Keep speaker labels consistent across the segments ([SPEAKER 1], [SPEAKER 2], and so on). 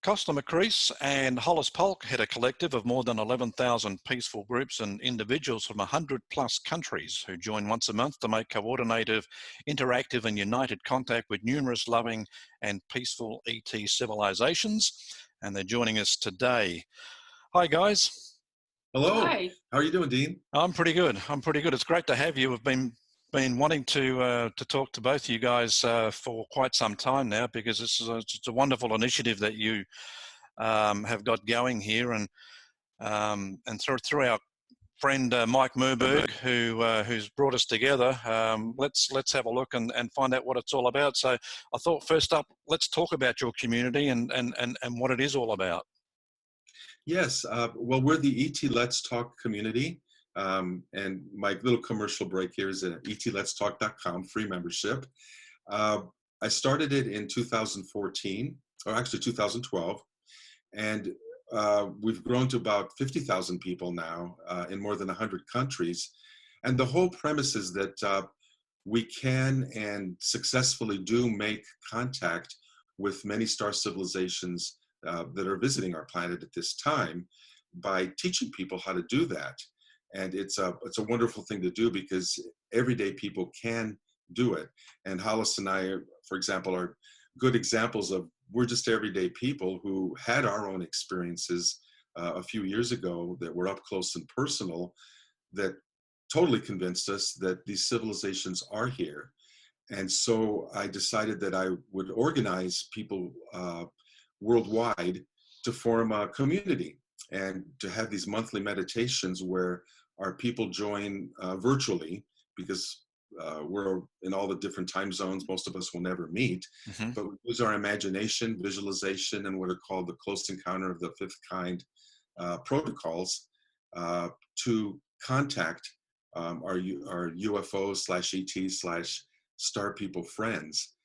[SPEAKER 1] Kosta, Makreus and Hollis Polk had a collective of more than 11,000 peaceful groups and individuals from 100 plus countries who join once a month to make coordinated, interactive and united contact with numerous loving and peaceful ET civilizations. And they're joining us today. Hi guys.
[SPEAKER 2] Hello.
[SPEAKER 3] Hi.
[SPEAKER 2] How are you doing, Dean?
[SPEAKER 1] I'm pretty good. It's great to have you. We've been wanting to talk to both of you guys for quite some time now, because it's a wonderful initiative that you have got going here, and through our friend Mike Murberg, who's brought us together. Let's have a look and find out what it's all about. So I thought, first up, let's talk about your community and what it is all about.
[SPEAKER 2] Yes. Well, we're the ET Let's Talk community. And my little commercial break here is at etletstalk.com, free membership. I started it in 2014, or actually 2012, and we've grown to about 50,000 people now in more than 100 countries. And the whole premise is that we can and successfully do make contact with many star civilizations that are visiting our planet at this time by teaching people how to do that. And it's a wonderful thing to do, because everyday people can do it. And Hollis and I, for example, are good examples of, we're just everyday people who had our own experiences a few years ago that were up close and personal, that totally convinced us that these civilizations are here. And so I decided that I would organize people worldwide to form a community and to have these monthly meditations where our people join virtually, because we're in all the different time zones. Most of us will never meet, but we use our imagination, visualization, and what are called the close encounter of the fifth kind protocols to contact our UFO/ET/star people friends,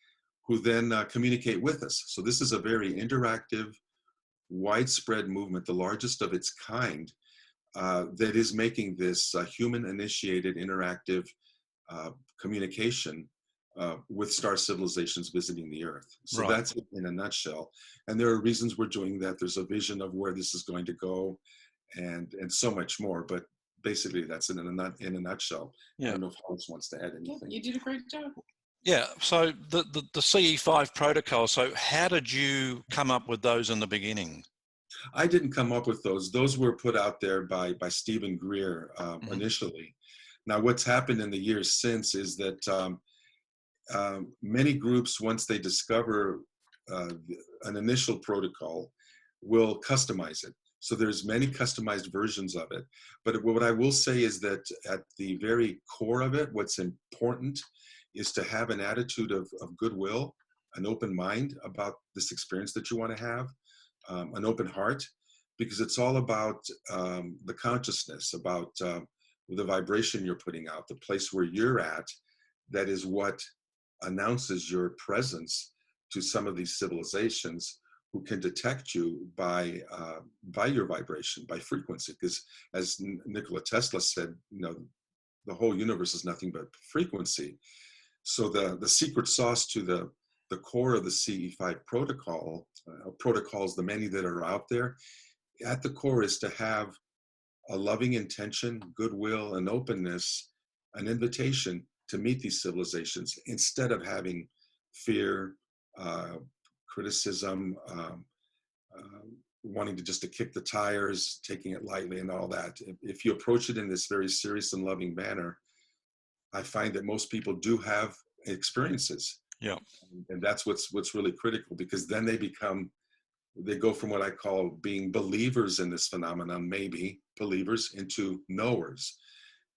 [SPEAKER 2] who then communicate with us. So this is a very interactive, widespread movement, the largest of its kind, that is making this human-initiated, interactive communication with star civilizations visiting the Earth. So that's it in a nutshell. And there are reasons we're doing that. There's a vision of where this is going to go, and so much more. But basically, that's in a nutshell. Yeah. I don't know if Hollis wants to add anything.
[SPEAKER 3] You did a great job.
[SPEAKER 1] Yeah, so the CE5 protocol, so how did you come up with those in the beginning?
[SPEAKER 2] I didn't come up with those. Those were put out there by Stephen Greer initially. Now, what's happened in the years since is that many groups, once they discover an initial protocol, will customize it. So there's many customized versions of it. But what I will say is that at the very core of it, what's important is to have an attitude of goodwill, an open mind about this experience that you want to have, an open heart, because it's all about the consciousness, about the vibration you're putting out, the place where you're at. That is what announces your presence to some of these civilizations, who can detect you by your vibration, by frequency. Because as Nikola Tesla said, the whole universe is nothing but frequency. So the secret sauce to the core of the CE5 protocol, protocols, the many that are out there, at the core is to have a loving intention, goodwill, and openness, an invitation to meet these civilizations, instead of having fear, criticism, wanting to kick the tires, taking it lightly and all that. If you approach it in this very serious and loving manner, I find that most people do have experiences.
[SPEAKER 1] Yeah.
[SPEAKER 2] And that's what's really critical, because then they go from what I call being believers in this phenomenon, maybe believers, into knowers.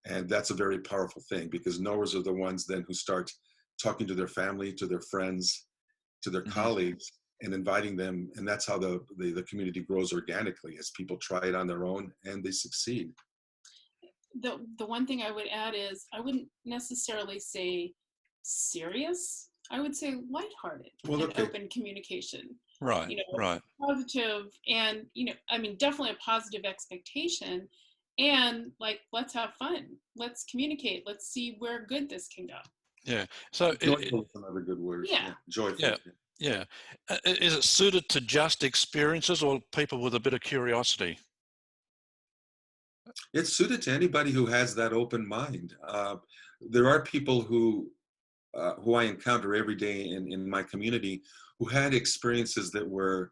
[SPEAKER 2] And that's a very powerful thing, because knowers are the ones then who start talking to their family, to their friends, to their colleagues, and inviting them. And that's how the community grows organically, as people try it on their own and they succeed.
[SPEAKER 3] The one thing I would add is, I wouldn't necessarily say serious. I would say lighthearted and open communication.
[SPEAKER 1] Right. Right.
[SPEAKER 3] Positive, and definitely a positive expectation, and let's have fun. Let's communicate. Let's see where good this can go.
[SPEAKER 1] Yeah. So
[SPEAKER 2] joyful is another good word.
[SPEAKER 3] Yeah.
[SPEAKER 2] Joyful.
[SPEAKER 1] Yeah. Yeah. Is it suited to just experiences or people with a bit of curiosity?
[SPEAKER 2] It's suited to anybody who has that open mind. There are people who I encounter every day in my community who had experiences that were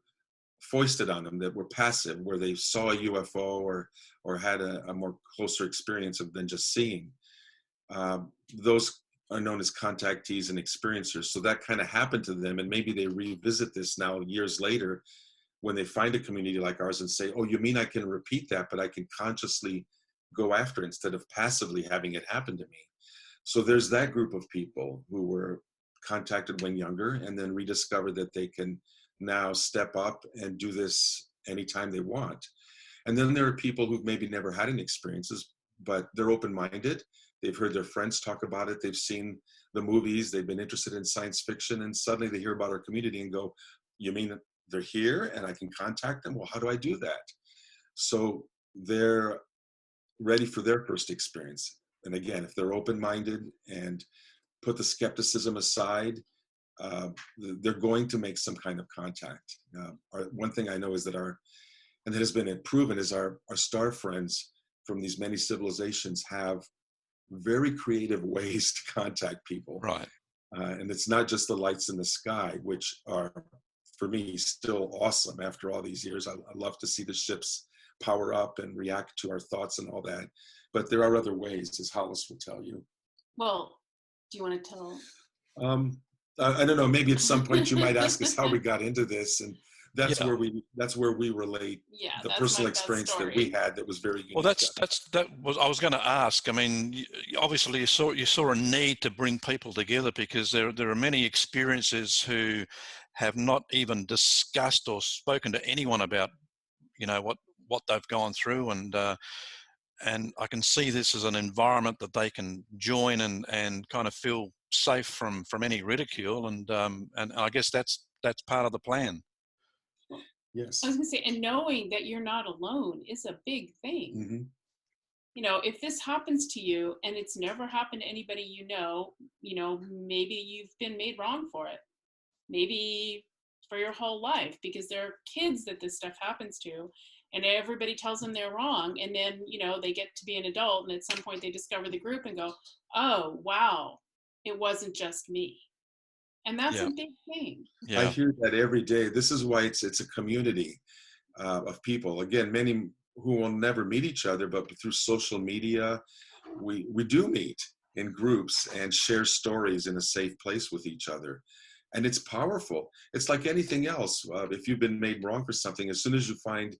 [SPEAKER 2] foisted on them, that were passive, where they saw a UFO or had a more closer experience of than just seeing. Those are known as contactees and experiencers. So that kind of happened to them, and maybe they revisit this now years later when they find a community like ours and say, "Oh, you mean I can repeat that, but I can consciously go after it instead of passively having it happen to me." So there's that group of people who were contacted when younger and then rediscover that they can now step up and do this anytime they want. And then there are people who've maybe never had any experiences, but they're open-minded. They've heard their friends talk about it. They've seen the movies. They've been interested in science fiction. And suddenly they hear about our community and go, "You mean they're here and I can contact them? Well, how do I do that?" So they're ready for their first experience. And again, if they're open-minded and put the skepticism aside, they're going to make some kind of contact. One thing I know is that and it has been proven, is our star friends from these many civilizations have very creative ways to contact people.
[SPEAKER 1] Right.
[SPEAKER 2] And it's not just the lights in the sky, which are, for me, still awesome after all these years. I love to see the ships power up and react to our thoughts and all that. But there are other ways, as Hollis will tell you.
[SPEAKER 3] Well, do you want to tell?
[SPEAKER 2] I don't know. Maybe at some point you might ask us how we got into this, and that's
[SPEAKER 1] Yeah.
[SPEAKER 2] where we relate the personal experience that we had that was very unique.
[SPEAKER 1] Well, I was going to ask. I mean, obviously you saw a need to bring people together because there are many experiences who have not even discussed or spoken to anyone about, what they've gone through, and I can see this as an environment that they can join and kind of feel safe from any ridicule, and I guess that's part of the plan.
[SPEAKER 2] Yes.
[SPEAKER 3] I was going to say, and knowing that you're not alone is a big thing.
[SPEAKER 2] Mm-hmm.
[SPEAKER 3] If this happens to you and it's never happened to anybody maybe you've been made wrong for it. Maybe for your whole life, because there are kids that this stuff happens to, and everybody tells them they're wrong. And then, they get to be an adult, and at some point they discover the group and go, "Oh, wow, it wasn't just me." And that's a big thing.
[SPEAKER 1] Yeah.
[SPEAKER 2] I hear that every day. This is why it's a community of people. Again, many who will never meet each other, but through social media, we do meet in groups and share stories in a safe place with each other. And it's powerful. It's like anything else. If you've been made wrong for something, as soon as you find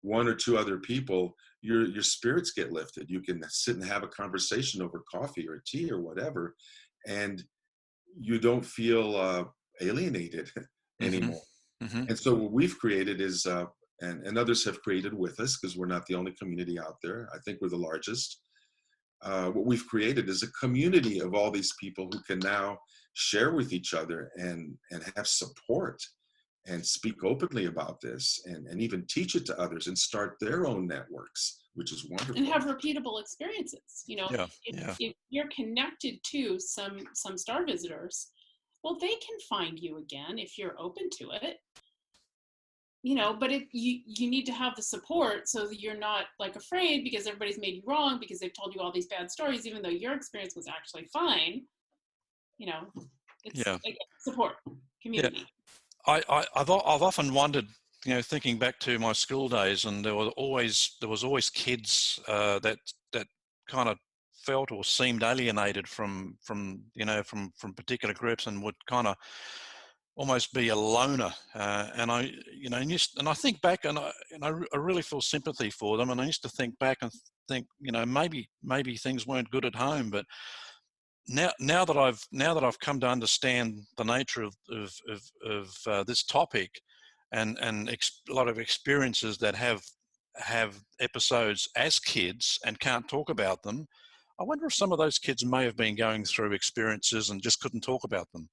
[SPEAKER 2] one or two other people, your spirits get lifted. You can sit and have a conversation over coffee or tea or whatever, and you don't feel alienated anymore.
[SPEAKER 1] Mm-hmm.
[SPEAKER 2] And so what we've created is, and others have created with us, because we're not the only community out there. I think we're the largest. What we've created is a community of all these people who can now share with each other and have support and speak openly about this and even teach it to others and start their own networks, which is wonderful.
[SPEAKER 3] And have repeatable experiences. If you're connected to some star visitors, well, they can find you again if you're open to it. But you need to have the support so that you're not like afraid because everybody's made you wrong because they've told you all these bad stories, even though your experience was actually fine. It's support, community.
[SPEAKER 1] Yeah. I've often wondered, thinking back to my school days, and there was always kids that kind of felt or seemed alienated from particular groups and would kind of almost be a loner. And I think back and I really feel sympathy for them. And I used to think back and think, maybe things weren't good at home, but now that I've come to understand the nature of this topic, and a lot of experiences that have episodes as kids and can't talk about them, I wonder if some of those kids may have been going through experiences and just couldn't talk about them.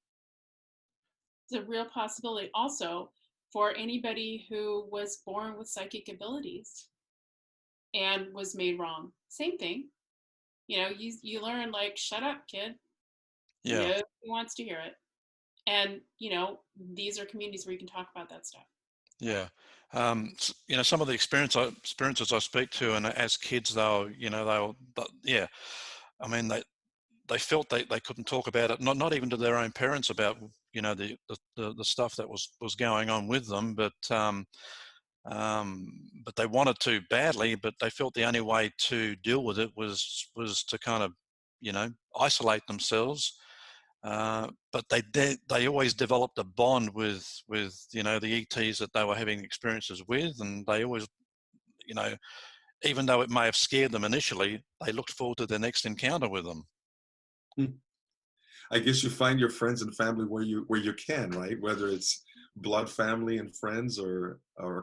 [SPEAKER 3] It's a real possibility also for anybody who was born with psychic abilities and was made wrong. Same thing. You learn, like, shut up, kid.
[SPEAKER 1] Yeah.
[SPEAKER 3] Nobody wants to hear it. And, you know, these are communities where you can talk about that stuff.
[SPEAKER 1] Yeah. You know, some of the experiences I speak to, and as kids, yeah, I mean, they felt they couldn't talk about it, not even to their own parents about, you know, the stuff that was going on with them, but they wanted to badly, but they felt the only way to deal with it was to kind of, you know, isolate themselves. But they always developed a bond with you know, the ETs that they were having experiences with, and they always, you know, even though it may have scared them initially, they looked forward to their next encounter with them.
[SPEAKER 2] I guess you find your friends and family where you can, right? Whether it's blood family and friends or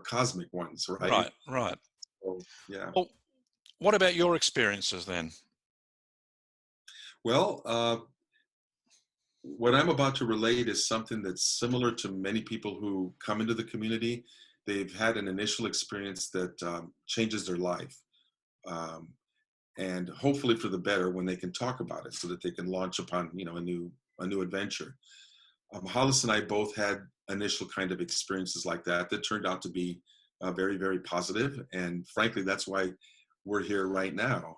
[SPEAKER 2] cosmic ones, right?
[SPEAKER 1] Right, right.
[SPEAKER 2] So, yeah.
[SPEAKER 1] Well, what about your experiences then?
[SPEAKER 2] Well, what I'm about to relate is something that's similar to many people who come into the community. They've had an initial experience that changes their life, um, and hopefully for the better when they can talk about it, so that they can launch upon, you know, a new adventure. Hollis and I both had initial kind of experiences like that turned out to be very, very positive, and frankly, that's why we're here right now,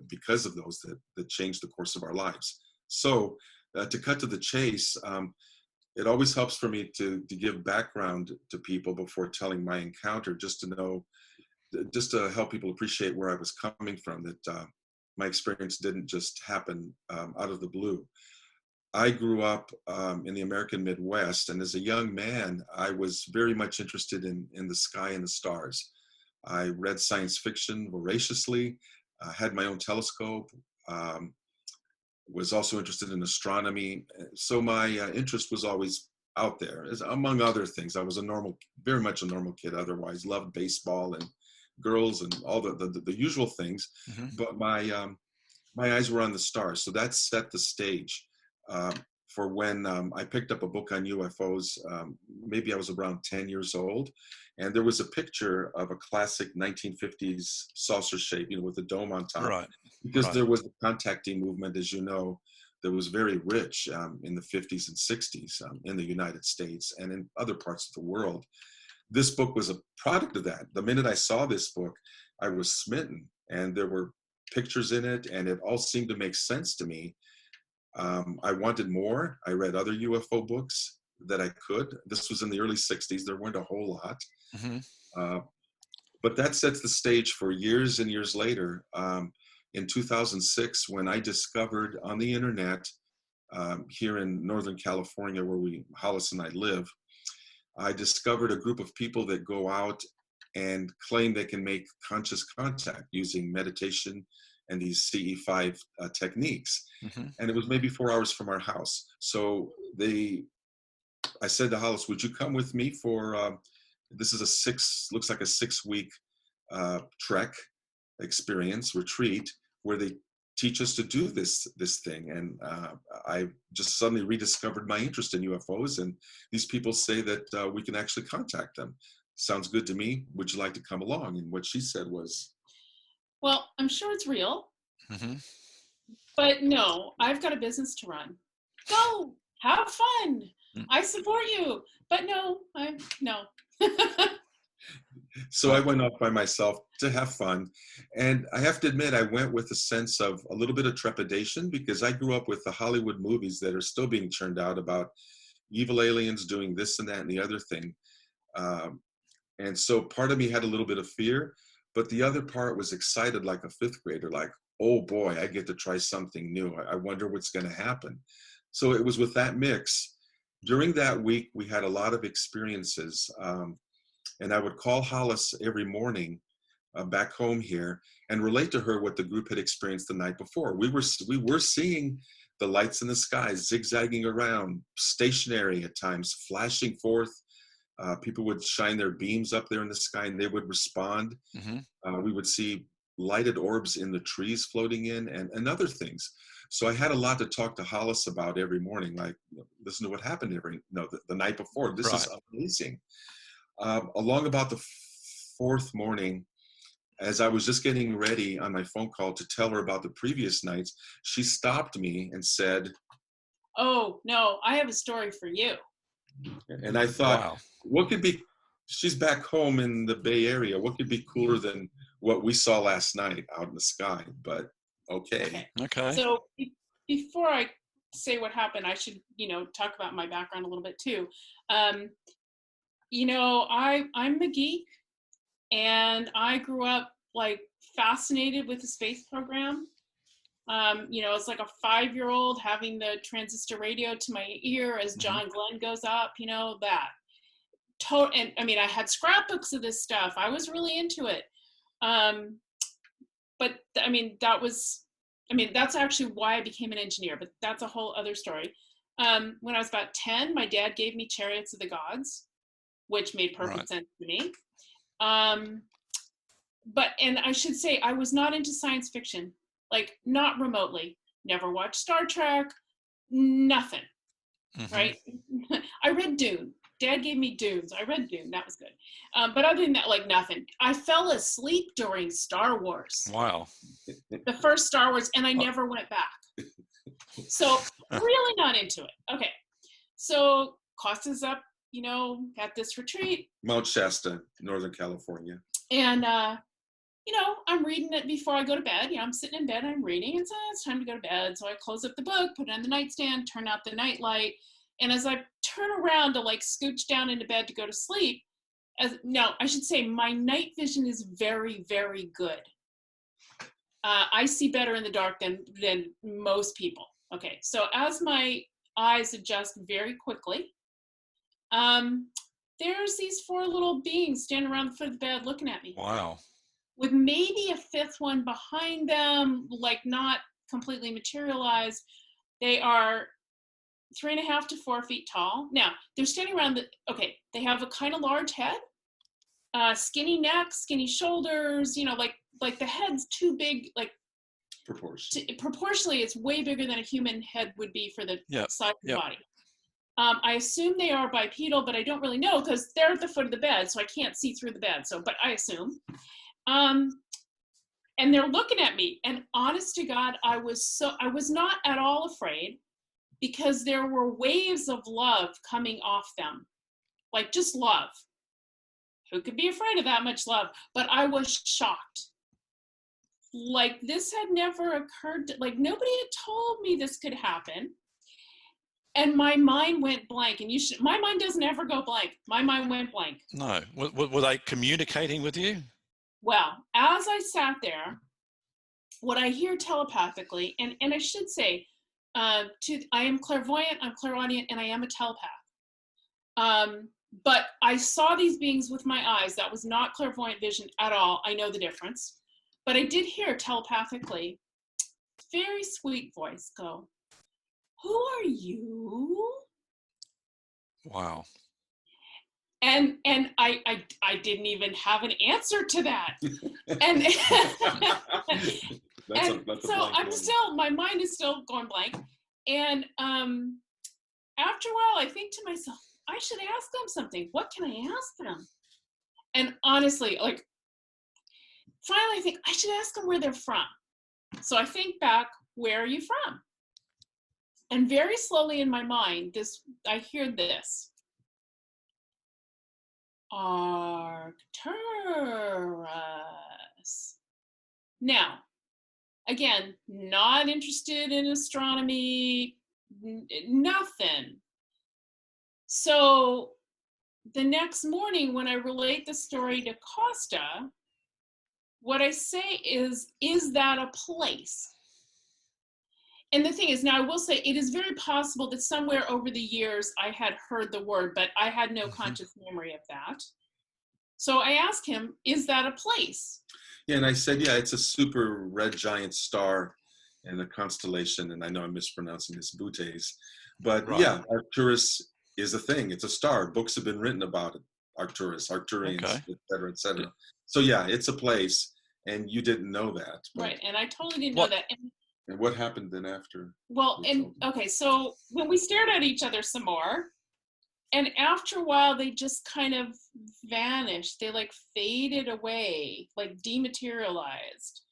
[SPEAKER 2] because of those that changed the course of our lives. So, to cut to the chase, it always helps for me to give background to people before telling my encounter, just to know, just to help people appreciate where I was coming from. That my experience didn't just happen out of the blue. I grew up in the American Midwest, and as a young man, I was very much interested in the sky and the stars. I read science fiction voraciously, had my own telescope, um, was also interested in astronomy. So my interest was always out there, as, among other things. I was very much a normal kid otherwise, loved baseball and girls and all the usual things.
[SPEAKER 1] Mm-hmm.
[SPEAKER 2] But my eyes were on the stars. So that set the stage um, for when I picked up a book on UFOs. Maybe I was around 10 years old. And there was a picture of a classic 1950s saucer shape, you know, with a dome on top.
[SPEAKER 1] Right,
[SPEAKER 2] Because
[SPEAKER 1] right.
[SPEAKER 2] there was the contacting movement, as you know, that was very rich in the 50s and 60s in the United States and in other parts of the world. This book was a product of that. The minute I saw this book, I was smitten, and there were pictures in it, and it all seemed to make sense to me. I wanted more. I read other UFO books that I could. This was in the early 60s. There weren't a whole lot.
[SPEAKER 1] Mm-hmm.
[SPEAKER 2] Uh, but that sets the stage for years and years later. In 2006, when I discovered on the internet here in Northern California, where Hollis and I live, I discovered a group of people that go out and claim they can make conscious contact using meditation and these CE5 techniques.
[SPEAKER 1] Mm-hmm.
[SPEAKER 2] And it was maybe 4 hours from our house. So I said to Hollis, would you come with me for, this is looks like a 6-week trek experience, retreat, where they teach us to do this thing. And I just suddenly rediscovered my interest in UFOs, and these people say that we can actually contact them. Sounds good to me. Would you like to come along? And what she said was,
[SPEAKER 3] Well, I'm sure it's real,
[SPEAKER 1] Mm-hmm.
[SPEAKER 3] but no, I've got a business to run. Go, have fun. I support you, but no.
[SPEAKER 2] so I went off by myself to have fun. And I have to admit, I went with a sense of a little bit of trepidation, because I grew up with the Hollywood movies that are still being churned out about evil aliens doing this and that and the other thing. And so part of me had a little bit of fear, but the other part was excited like a 5th grader, like, oh boy, I get to try something new. I wonder what's going to happen. So it was with that mix. During that week, we had a lot of experiences. And I would call Hollis every morning back home here and relate to her what the group had experienced the night before. We were seeing the lights in the sky zigzagging around, stationary at times, flashing forth. People would shine their beams up there in the sky, and they would respond.
[SPEAKER 1] Mm-hmm.
[SPEAKER 2] We would see lighted orbs in the trees floating in, and other things. So I had a lot to talk to Hollis about every morning, like, listen to what happened the night before. This is amazing. Along about the 4th morning, as I was just getting ready on my phone call to tell her about the previous nights, she stopped me and said,
[SPEAKER 3] Oh, no, I have a story for you.
[SPEAKER 2] And I thought,
[SPEAKER 1] Wow.
[SPEAKER 2] what could be, she's back home in the Bay Area. What could be cooler than what we saw last night out in the sky? But okay.
[SPEAKER 1] Okay.
[SPEAKER 3] So before I say what happened, I should, talk about my background a little bit too. I'm a geek, and I grew up like fascinated with the space program. It's like a 5-year-old having the transistor radio to my ear as John Glenn goes up, that. And I mean, I had scrapbooks of this stuff. I was really into it. But I mean, that's actually why I became an engineer, but that's a whole other story. When I was about 10, my dad gave me Chariots of the Gods, which made perfect sense to me. And I should say, I was not into science fiction, like not remotely. Never watched Star Trek, nothing, right? I read Dune. Dad gave me Dunes. I read Dune. That was good. But other than that, like nothing. I fell asleep during Star Wars.
[SPEAKER 1] Wow.
[SPEAKER 3] The first Star Wars, and I never went back. So really not into it. Okay. So Kosta's up, at this retreat.
[SPEAKER 2] Mount Shasta, Northern California.
[SPEAKER 3] And, I'm reading it before I go to bed. I'm sitting in bed, I'm reading, and so it's time to go to bed. So I close up the book, put it on the nightstand, turn out the nightlight. And as I turn around to like scooch down into bed to go to sleep, I should say my night vision is very, very good. I see better in the dark than most people. Okay, so as my eyes adjust very quickly, there's these 4 little beings standing around the foot of the bed looking at me.
[SPEAKER 1] Wow.
[SPEAKER 3] With maybe a 5th one behind them, like not completely materialized. They are 3.5 to 4 feet tall. Now, they're standing around they have a kind of large head, skinny neck, skinny shoulders, like the head's too big, like proportionally, it's way bigger than a human head would be for the size of the body. I assume they are bipedal, but I don't really know because they're at the foot of the bed, so I can't see through the bed. But I assume. And they're looking at me, and honest to God, I was not at all afraid, because there were waves of love coming off them, like just love. Who could be afraid of that much love? But I was shocked. Like this had never occurred like nobody had told me this could happen. And my mind went blank. And my mind doesn't ever go blank. My mind went blank.
[SPEAKER 1] No. Were they communicating with you?
[SPEAKER 3] Well, as I sat there, what I hear telepathically, and I should say, I am clairvoyant, I'm clairaudient, and I am a telepath. But I saw these beings with my eyes. That was not clairvoyant vision at all. I know the difference. But I did hear telepathically, very sweet voice go, "Who are you?"
[SPEAKER 1] Wow.
[SPEAKER 3] And I didn't even have an answer to that. And my mind is still going blank. And after a while, I think to myself, I should ask them something. What can I ask them? And honestly, like, finally I think I should ask them where they're from. So I think back, where are you from? And very slowly in my mind, I hear this. Arcturus. Now, again, not interested in astronomy, nothing. So the next morning when I relate the story to Kosta, what I say is that a place? And the thing is, now I will say, it is very possible that somewhere over the years I had heard the word, but I had no conscious memory of that. So I asked him, is that a place?
[SPEAKER 2] Yeah, and I said, yeah, it's a super red giant star in a constellation, and I know I'm mispronouncing this, Butes, but yeah, Arcturus is a thing. It's a star. Books have been written about it, Arcturus, Arcturians, et cetera, et cetera. So yeah, it's a place, and you didn't know that.
[SPEAKER 3] Right, and I totally didn't know that.
[SPEAKER 2] And what happened then after?
[SPEAKER 3] Well, okay, so when we stared at each other some more, and after a while, they just kind of vanished. They like faded away, like dematerialized,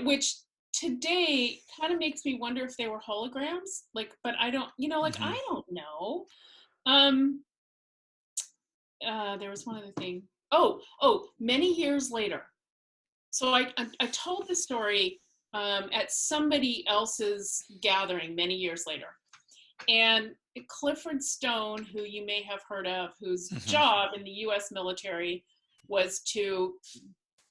[SPEAKER 3] which today kind of makes me wonder if they were holograms. Like, but I don't, like
[SPEAKER 1] Mm-hmm.
[SPEAKER 3] I don't know. There was one other thing. Many years later. So I told the story at somebody else's gathering many years later. And Clifford Stone, who you may have heard of, whose
[SPEAKER 1] Mm-hmm.
[SPEAKER 3] job in the US military was to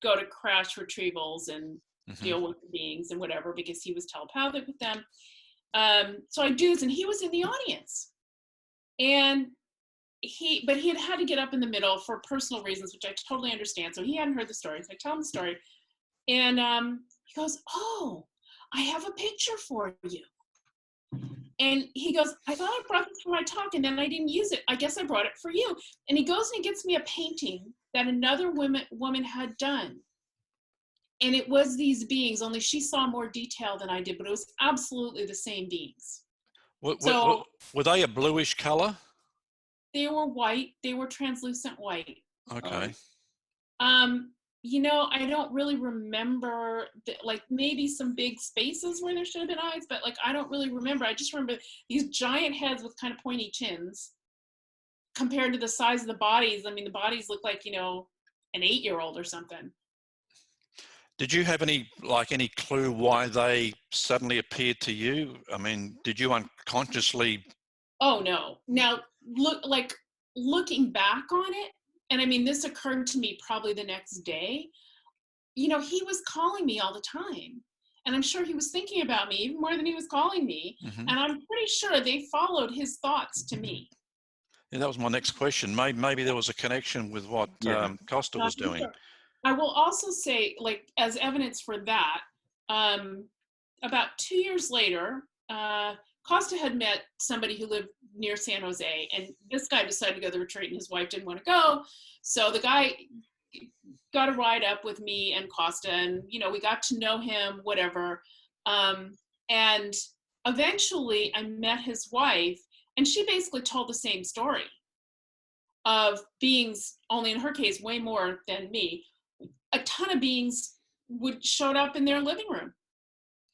[SPEAKER 3] go to crash retrievals and
[SPEAKER 1] Mm-hmm.
[SPEAKER 3] deal with the beings and whatever, because he was telepathic with them. So I do this, and he was in the audience. And he had to get up in the middle for personal reasons, which I totally understand. So he hadn't heard the story. So I tell him the story. And he goes, "Oh, I have a picture for you." And he goes, "I thought I brought this for my talk, and then I didn't use it. I guess I brought it for you." And he goes and he gets me a painting that another woman had done. And it was these beings, only she saw more detail than I did, but it was absolutely the same beings.
[SPEAKER 1] Were they a bluish color?
[SPEAKER 3] They were white. They were translucent white.
[SPEAKER 1] Okay.
[SPEAKER 3] I don't really remember, like maybe some big spaces where there should have been eyes, but like I don't really remember. I just remember these giant heads with kind of pointy chins compared to the size of the bodies. I mean, the bodies look like, an 8-year-old or something.
[SPEAKER 1] Did you have any clue why they suddenly appeared to you? I mean, did you unconsciously?
[SPEAKER 3] Oh no. Now looking back on it, and I mean, this occurred to me probably the next day. He was calling me all the time. And I'm sure he was thinking about me even more than he was calling me.
[SPEAKER 1] Mm-hmm.
[SPEAKER 3] And I'm pretty sure they followed his thoughts to me.
[SPEAKER 1] Yeah, that was my next question. Maybe there was a connection with what Kosta was doing.
[SPEAKER 3] Sure. I will also say, like, as evidence for that, about 2 years later, Kosta had met somebody who lived near San Jose, and this guy decided to go to the retreat, and his wife didn't want to go. So the guy got a ride up with me and Kosta, and we got to know him, whatever. And eventually, I met his wife, and she basically told the same story of beings, only in her case, way more than me. A ton of beings showed up in their living room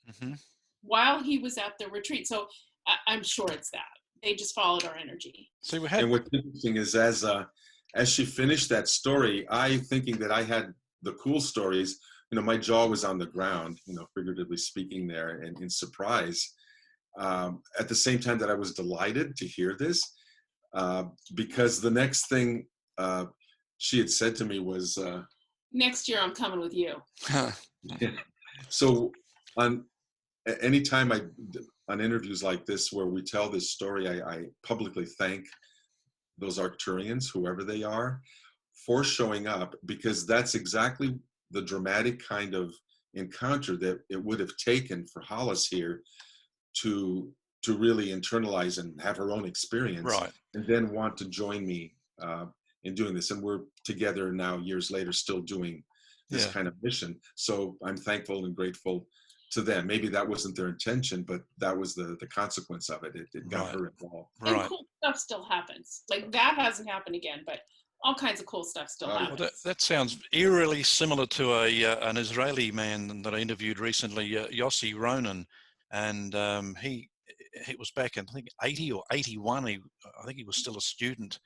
[SPEAKER 1] mm-hmm.
[SPEAKER 3] while he was at the retreat. So I'm sure it's that. They just followed our energy.
[SPEAKER 1] So
[SPEAKER 2] and what's interesting is as she finished that story, I thinking that I had the cool stories, my jaw was on the ground, figuratively speaking there, and in surprise. At the same time that I was delighted to hear this, because the next thing she had said to me was,
[SPEAKER 3] "Next year I'm coming with you."
[SPEAKER 2] Yeah. So anytime on interviews like this where we tell this story, I publicly thank those Arcturians, whoever they are, for showing up, because that's exactly the dramatic kind of encounter that it would have taken for Hollis here to really internalize and have her own experience,
[SPEAKER 1] right,
[SPEAKER 2] and then want to join me in doing this. And we're together now, years later, still doing this kind of mission. So I'm thankful and grateful to them. Maybe that wasn't their intention, but that was the consequence of it. It got her involved.
[SPEAKER 1] Right.
[SPEAKER 3] And cool stuff still happens. Like, that hasn't happened again, but all kinds of cool stuff still happens.
[SPEAKER 1] Well, that sounds eerily similar to an Israeli man that I interviewed recently, Yossi Ronan, and he was back in, I think, 80 or 81. I think he was still a student,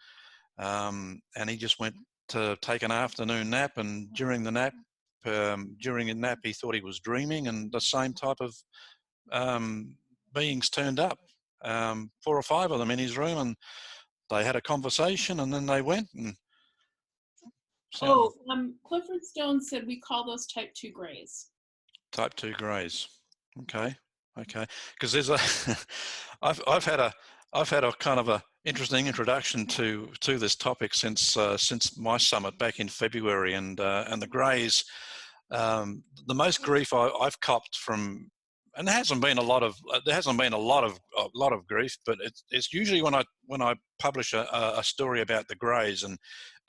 [SPEAKER 1] and he just went to take an afternoon nap, and during the nap, he thought he was dreaming, and the same type of beings turned up, 4 or 5 of them in his room, and they had a conversation, and then they went and.
[SPEAKER 3] Clifford Stone said we call those type 2 grays.
[SPEAKER 1] Type 2 grays. Okay. Because there's I've had a kind of a interesting introduction to this topic since my summit back in February, and the greys. The most grief I've copped from, and there hasn't been a lot of grief, but it's usually when I publish a story about the greys, and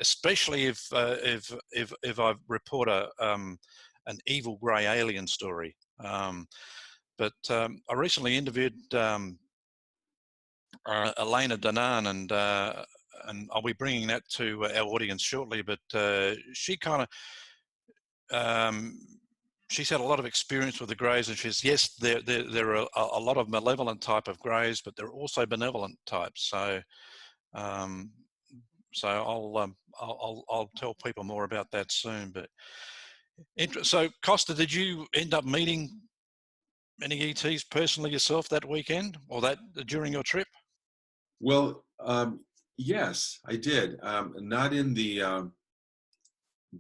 [SPEAKER 1] especially if I report an evil grey alien story. But I recently interviewed Elena Danan, and I'll be bringing that to our audience shortly. But she kind of she's had a lot of experience with the greys, and she's, yes, there are a lot of malevolent type of greys, but there are also benevolent types. So I'll tell people more about that soon. But so Kosta, did you end up meeting any ETs personally yourself that weekend, or that during your trip?
[SPEAKER 2] Well, yes, I did. Not in the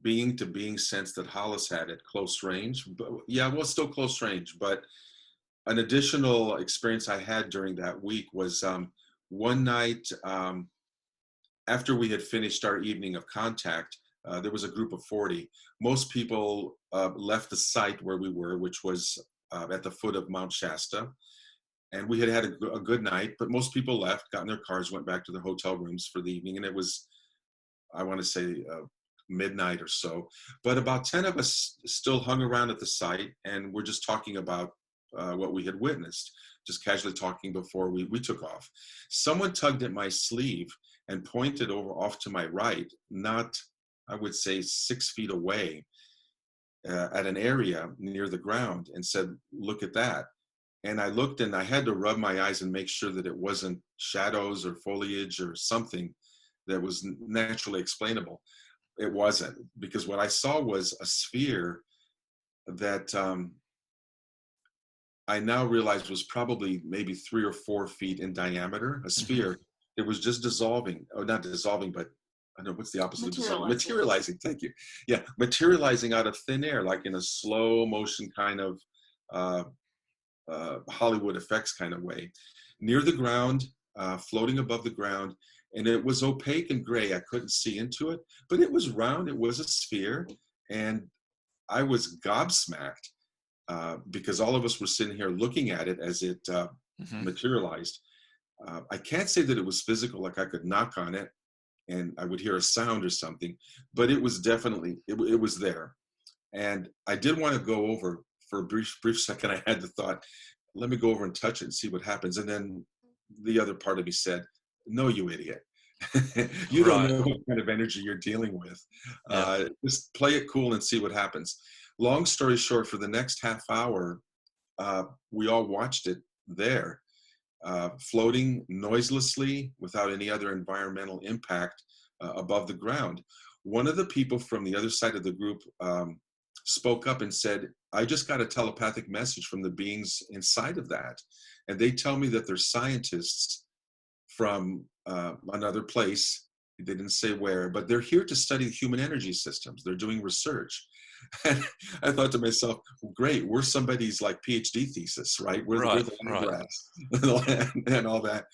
[SPEAKER 2] being to being sense that Hollis had at close range, but yeah, well, still close range. But an additional experience I had during that week was one night after we had finished our evening of contact. There was a group of 40. Most people left the site where we were, which was at the foot of Mount Shasta. And we had had a good night, but most people left, got in their cars, went back to their hotel rooms for the evening. And it was, I want to say, midnight or so. But about 10 of us still hung around at the site, and we're just talking about what we had witnessed, just casually talking before we took off. Someone tugged at my sleeve and pointed over off to my right, not, I would say, 6 feet away at an area near the ground, and said, "Look at that." And I looked, and I had to rub my eyes and make sure that it wasn't shadows or foliage or something that was naturally explainable. It wasn't, because what I saw was a sphere that I now realize was probably maybe 3 or 4 feet in diameter, a sphere. It was just dissolving, or not dissolving, but I don't know, what's the opposite of dissolving? Materializing, thank you. Yeah, materializing out of thin air, like in a slow motion kind of Hollywood effects kind of way, near the ground, floating above the ground. And it was opaque and gray. I couldn't see into it, but it was round. It was a sphere. And I was gobsmacked because all of us were sitting here looking at it as it materialized. I can't say that it was physical, like I could knock on it and I would hear a sound or something, but it was definitely, it was there. And I did want to go over for a brief second. I had the thought, let me go over and touch it and see what happens. And then the other part of me said, no, you idiot. You don't know what kind of energy you're dealing with. Just play it cool and see what happens. Long story short, for the next half hour, we all watched it there, floating noiselessly without any other environmental impact above the ground. One of the people from the other side of the group spoke up and said, I just got a telepathic message from the beings inside of that. And they tell me that they're scientists from another place. They didn't say where, but they're here to study human energy systems. They're doing research. And I thought to myself, well, great, we're somebody's like PhD thesis, right? We're the undergrads and all that.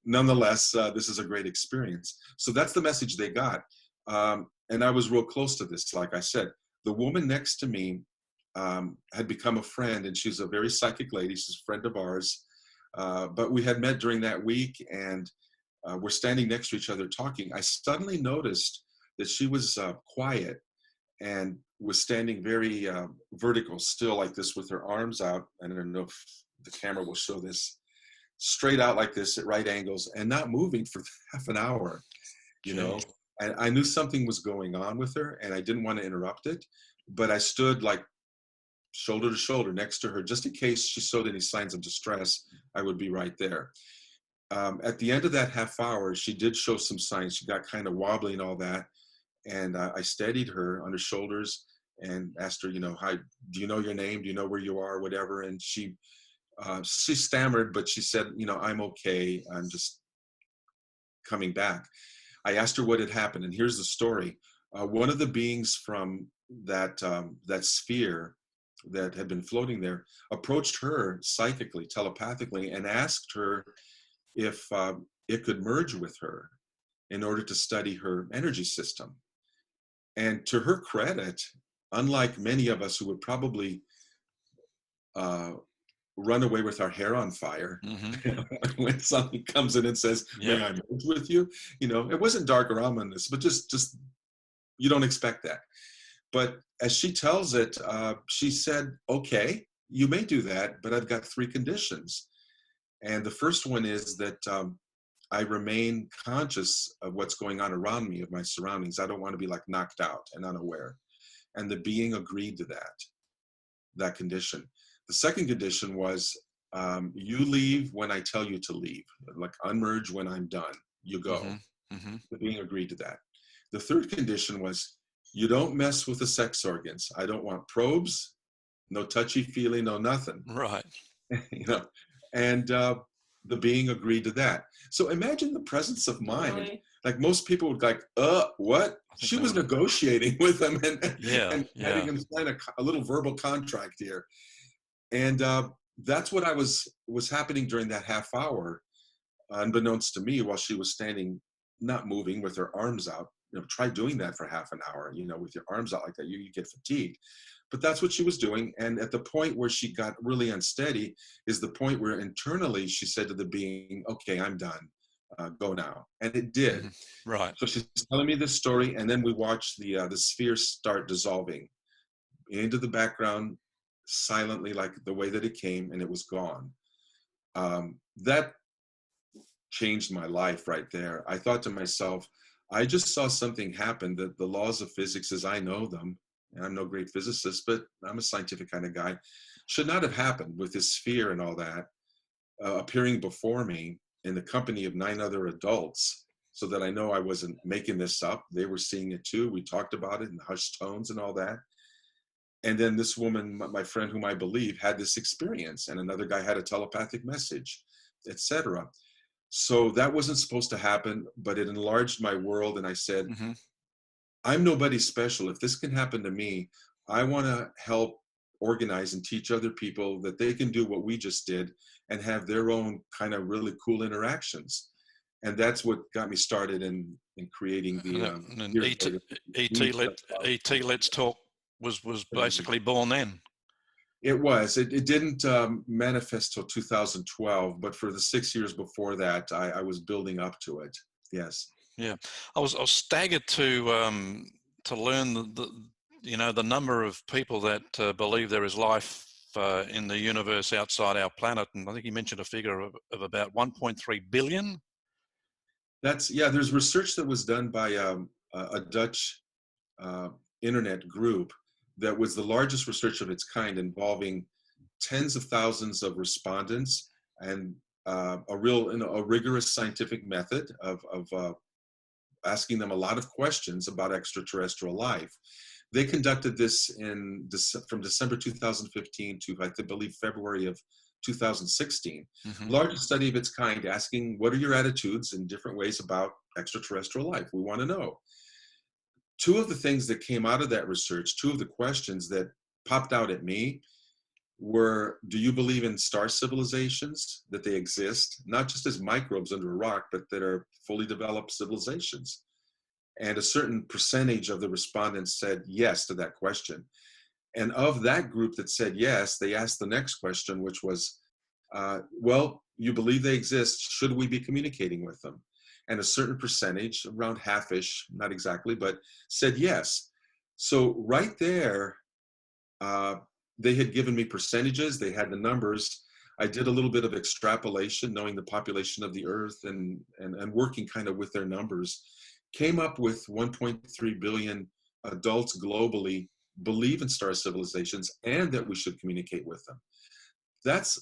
[SPEAKER 2] Nonetheless, this is a great experience. So that's the message they got. And I was real close to this, like I said. The woman next to me had become a friend, and she's a very psychic lady. She's a friend of ours. But we had met during that week, and we're standing next to each other talking. I suddenly noticed that she was quiet and was standing very vertical, still like this with her arms out. I don't know if the camera will show this, straight out like this at right angles, and not moving for half an hour, you know. And I knew something was going on with her, and I didn't want to interrupt it, but I stood like shoulder to shoulder next to her, just in case she showed any signs of distress. I would be right there. At the end of that half hour, she did show some signs. She got kind of wobbly and all that. And I steadied her on her shoulders and asked her, you know, hi, do you know your name? Do you know where you are? Whatever. And she stammered, but she said, you know, I'm okay. I'm just coming back. I asked her what had happened. And here's the story. One of the beings from that sphere that had been floating there approached her psychically, telepathically, and asked her if it could merge with her in order to study her energy system. And to her credit, unlike many of us who would probably run away with our hair on fire when something comes in and says, may I merge with you? You know, it wasn't dark or ominous, but just you don't expect that. But as she tells it, she said, okay, you may do that, but I've got 3 conditions. And the first one is that I remain conscious of what's going on around me, of my surroundings. I don't want to be like knocked out and unaware. And the being agreed to that. that condition. The second condition was, you leave when I tell you to leave, like unmerge when I'm done, you go. The being agreed to that. The third condition was, you don't mess with the sex organs. I don't want probes, no touchy feely, no nothing.
[SPEAKER 1] Right.
[SPEAKER 2] You know, and the being agreed to that. So imagine the presence of mind.
[SPEAKER 3] Really?
[SPEAKER 2] Like most people would like, what? She was negotiating with him and having him sign a little verbal contract here. And that's what was happening during that half hour, unbeknownst to me, while she was standing, not moving, with her arms out. You know, try doing that for half an hour, you know, with your arms out like that, you get fatigued. But that's what she was doing. And at the point where she got really unsteady is the point where internally she said to the being, okay, I'm done. Go now. And it did.
[SPEAKER 1] Right.
[SPEAKER 2] So she's telling me this story, and then we watched the sphere start dissolving into the background silently, like the way that it came, and it was gone. That changed my life right there. I thought to myself, I just saw something happen, that the laws of physics as I know them, and I'm no great physicist, but I'm a scientific kind of guy, should not have happened with this sphere and all that appearing before me in the company of 9 other adults, so that I know I wasn't making this up. They were seeing it too. We talked about it in hushed tones and all that. And then this woman, my friend whom I believe, had this experience, and another guy had a telepathic message, etc. So that wasn't supposed to happen, but it enlarged my world. And I said, I'm nobody special. If this can happen to me, I want to help organize and teach other people that they can do what we just did and have their own kind of really cool interactions. And that's what got me started in creating the
[SPEAKER 1] ET Let's Talk was basically born then.
[SPEAKER 2] It was. It didn't manifest till 2012, but for the 6 years before that, I was building up to it. Yes.
[SPEAKER 1] Yeah, I was staggered to learn the number of people that believe there is life in the universe outside our planet, and I think you mentioned a figure of about 1.3 billion.
[SPEAKER 2] There's research that was done by a Dutch internet group that was the largest research of its kind, involving tens of thousands of respondents, and a rigorous scientific method of asking them a lot of questions about extraterrestrial life. They conducted this from December 2015 to, I believe, February of 2016. Largest study of its kind, asking, what are your attitudes in different ways about extraterrestrial life? We want to know. 2 of the things that came out of that research, 2 of the questions that popped out at me were, do you believe in star civilizations, that they exist, not just as microbes under a rock, but that are fully developed civilizations? And a certain percentage of the respondents said yes to that question. And of that group that said yes, they asked the next question, which was, well, you believe they exist, should we be communicating with them? And a certain percentage, around half-ish, not exactly, but said yes. So right there, they had given me percentages, they had the numbers. I did a little bit of extrapolation, knowing the population of the Earth and working kind of with their numbers, came up with 1.3 billion adults globally believe in star civilizations and that we should communicate with them. That's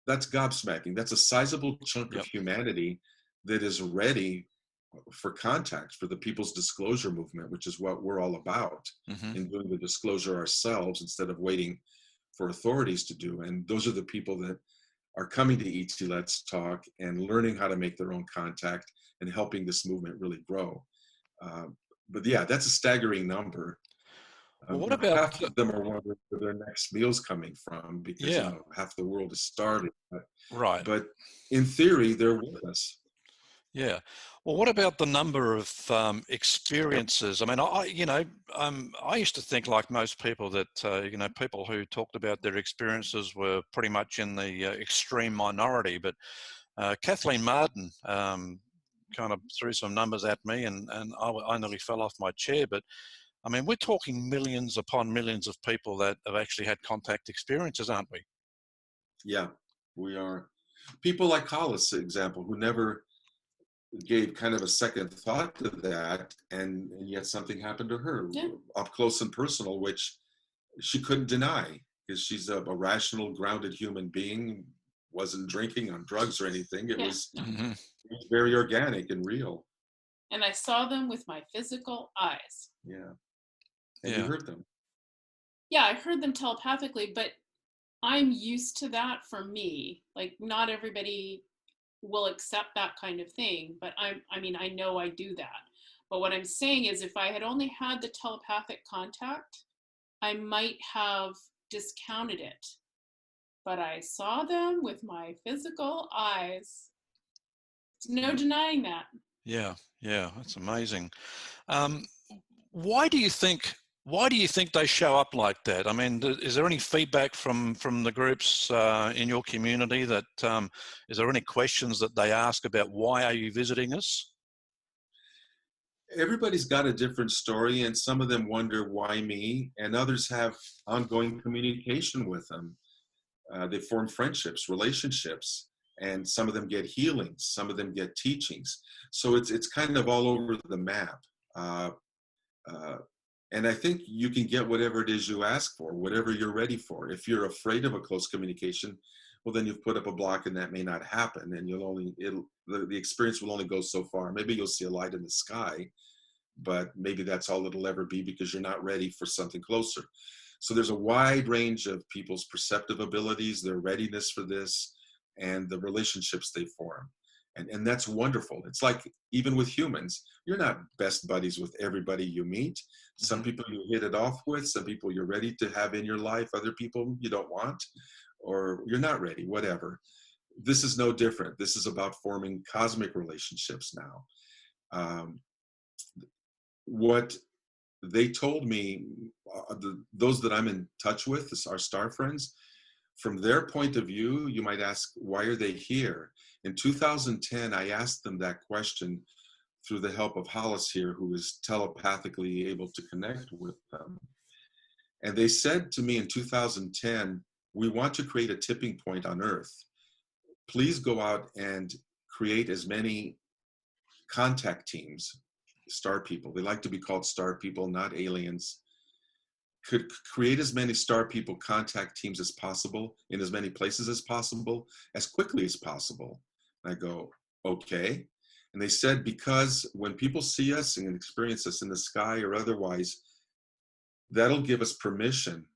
[SPEAKER 2] gobsmacking. That's a sizable chunk of humanity that is ready for contact, for the People's Disclosure Movement, which is what we're all about, in doing the disclosure ourselves instead of waiting for authorities to do. And those are the people that are coming to ET Let's Talk and learning how to make their own contact and helping this movement really grow. But yeah, that's a staggering number.
[SPEAKER 1] Well, what about
[SPEAKER 2] half of them are wondering where their next meal's coming from, because half the world is starving. But in theory, they're with us.
[SPEAKER 1] Yeah. Well, what about the number of experiences? I mean, I used to think, like most people, that people who talked about their experiences were pretty much in the extreme minority. But Kathleen Martin kind of threw some numbers at me, and I nearly fell off my chair. But I mean, we're talking millions upon millions of people that have actually had contact experiences, aren't we?
[SPEAKER 2] Yeah, we are. People like Hollis, for example, who never gave kind of a second thought to that, and yet something happened to her up close and personal, which she couldn't deny. because she's a rational, grounded human being, wasn't drinking on drugs or anything. It
[SPEAKER 3] Yeah,
[SPEAKER 2] was,
[SPEAKER 3] no.
[SPEAKER 1] Hmm.
[SPEAKER 2] it was very organic and real.
[SPEAKER 3] And I saw them with my physical eyes.
[SPEAKER 2] Yeah. And you
[SPEAKER 1] Yeah.
[SPEAKER 2] heard them.
[SPEAKER 3] Yeah, I heard them telepathically, but I'm used to that for me. Like, not everybody will accept that kind of thing, but I mean, I know I do that. But what I'm saying is, if I had only had the telepathic contact, I might have discounted it. But I saw them with my physical eyes. There's no denying that.
[SPEAKER 1] Yeah. Yeah. That's amazing. Um, why do you think? Why do you think they show up like that? I mean, is there any feedback from the groups in your community that is there any questions that they ask about why are you visiting us?
[SPEAKER 2] Everybody's got a different story, and some of them wonder why me, and others have ongoing communication with them. They form friendships, relationships, and some of them get healings, some of them get teachings. So it's kind of all over the map. Uh, uh, and I think you can get whatever it is you ask for, whatever you're ready for. If you're afraid of a close communication, well, then you've put up a block, and that may not happen, and the experience will only go so far. Maybe you'll see a light in the sky, but maybe that's all it'll ever be because you're not ready for something closer. So there's a wide range of people's perceptive abilities, their readiness for this, and the relationships they form. And that's wonderful. It's like, even with humans, you're not best buddies with everybody you meet. Some
[SPEAKER 1] Mhm.
[SPEAKER 2] people you hit it off with, some people you're ready to have in your life, other people you don't want, or you're not ready, whatever. This is no different. This is about forming cosmic relationships now. Um, what they told me, those that I'm in touch with, our star friends, from their point of view, you might ask, why are they here? In 2010, I asked them that question through the help of Hollis here, who is telepathically able to connect with them. And they said to me in 2010, we want to create a tipping point on Earth. Please go out and create as many contact teams, star people. They like to be called star people, not aliens. Could create as many star people contact teams as possible in as many places as possible, as quickly as possible. And I go, okay. And they said, because when people see us and experience us in the sky or otherwise, that'll give us permission,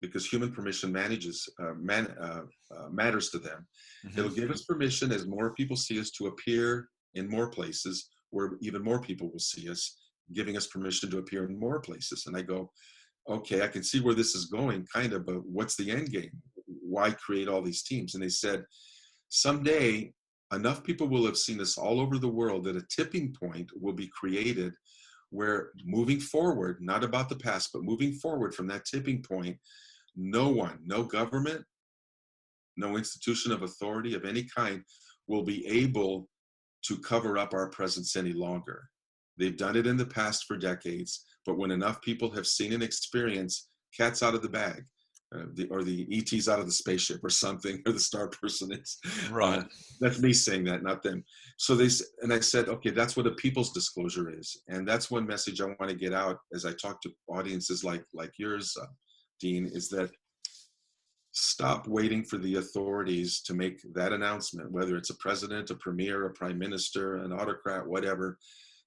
[SPEAKER 2] because human permission matters to them.
[SPEAKER 1] Mhm.
[SPEAKER 2] It'll give us permission, as more people see us, to appear in more places where even more people will see us, giving us permission to appear in more places. And I go, okay, I can see where this is going, kind of, but what's the end game? Why create all these teams? And they said, someday enough people will have seen us all over the world that a tipping point will be created where, moving forward, not about the past, but moving forward from that tipping point, no one, no government, no institution of authority of any kind will be able to cover up our presence any longer. They've done it in the past for decades, but when enough people have seen and experienced, cat's out of the bag, or the ET's out of the spaceship or something, or the star person is.
[SPEAKER 1] Right.
[SPEAKER 2] That's me saying that, not them. So and I said, okay, that's what a people's disclosure is. And that's one message I want to get out as I talk to audiences like yours, Dean, is that stop waiting for the authorities to make that announcement, whether it's a president, a premier, a prime minister, an autocrat, whatever,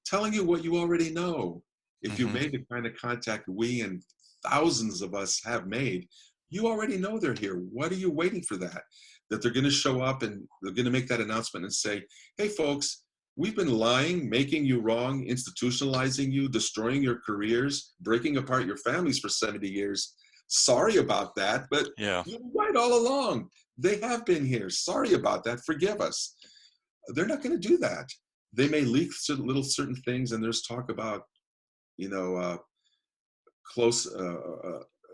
[SPEAKER 2] telling you what you already know. If you
[SPEAKER 1] Mhm.
[SPEAKER 2] made the kind of contact we and thousands of us have made, you already know they're here. What are you waiting for that? That they're going to show up and they're going to make that announcement and say, hey, folks, we've been lying, making you wrong, institutionalizing you, destroying your careers, breaking apart your families for 70 years. Sorry about that, but
[SPEAKER 1] Yeah.
[SPEAKER 2] you were right all along. They have been here. Sorry about that. Forgive us. They're not going to do that. They may leak certain things, and there's talk about, close,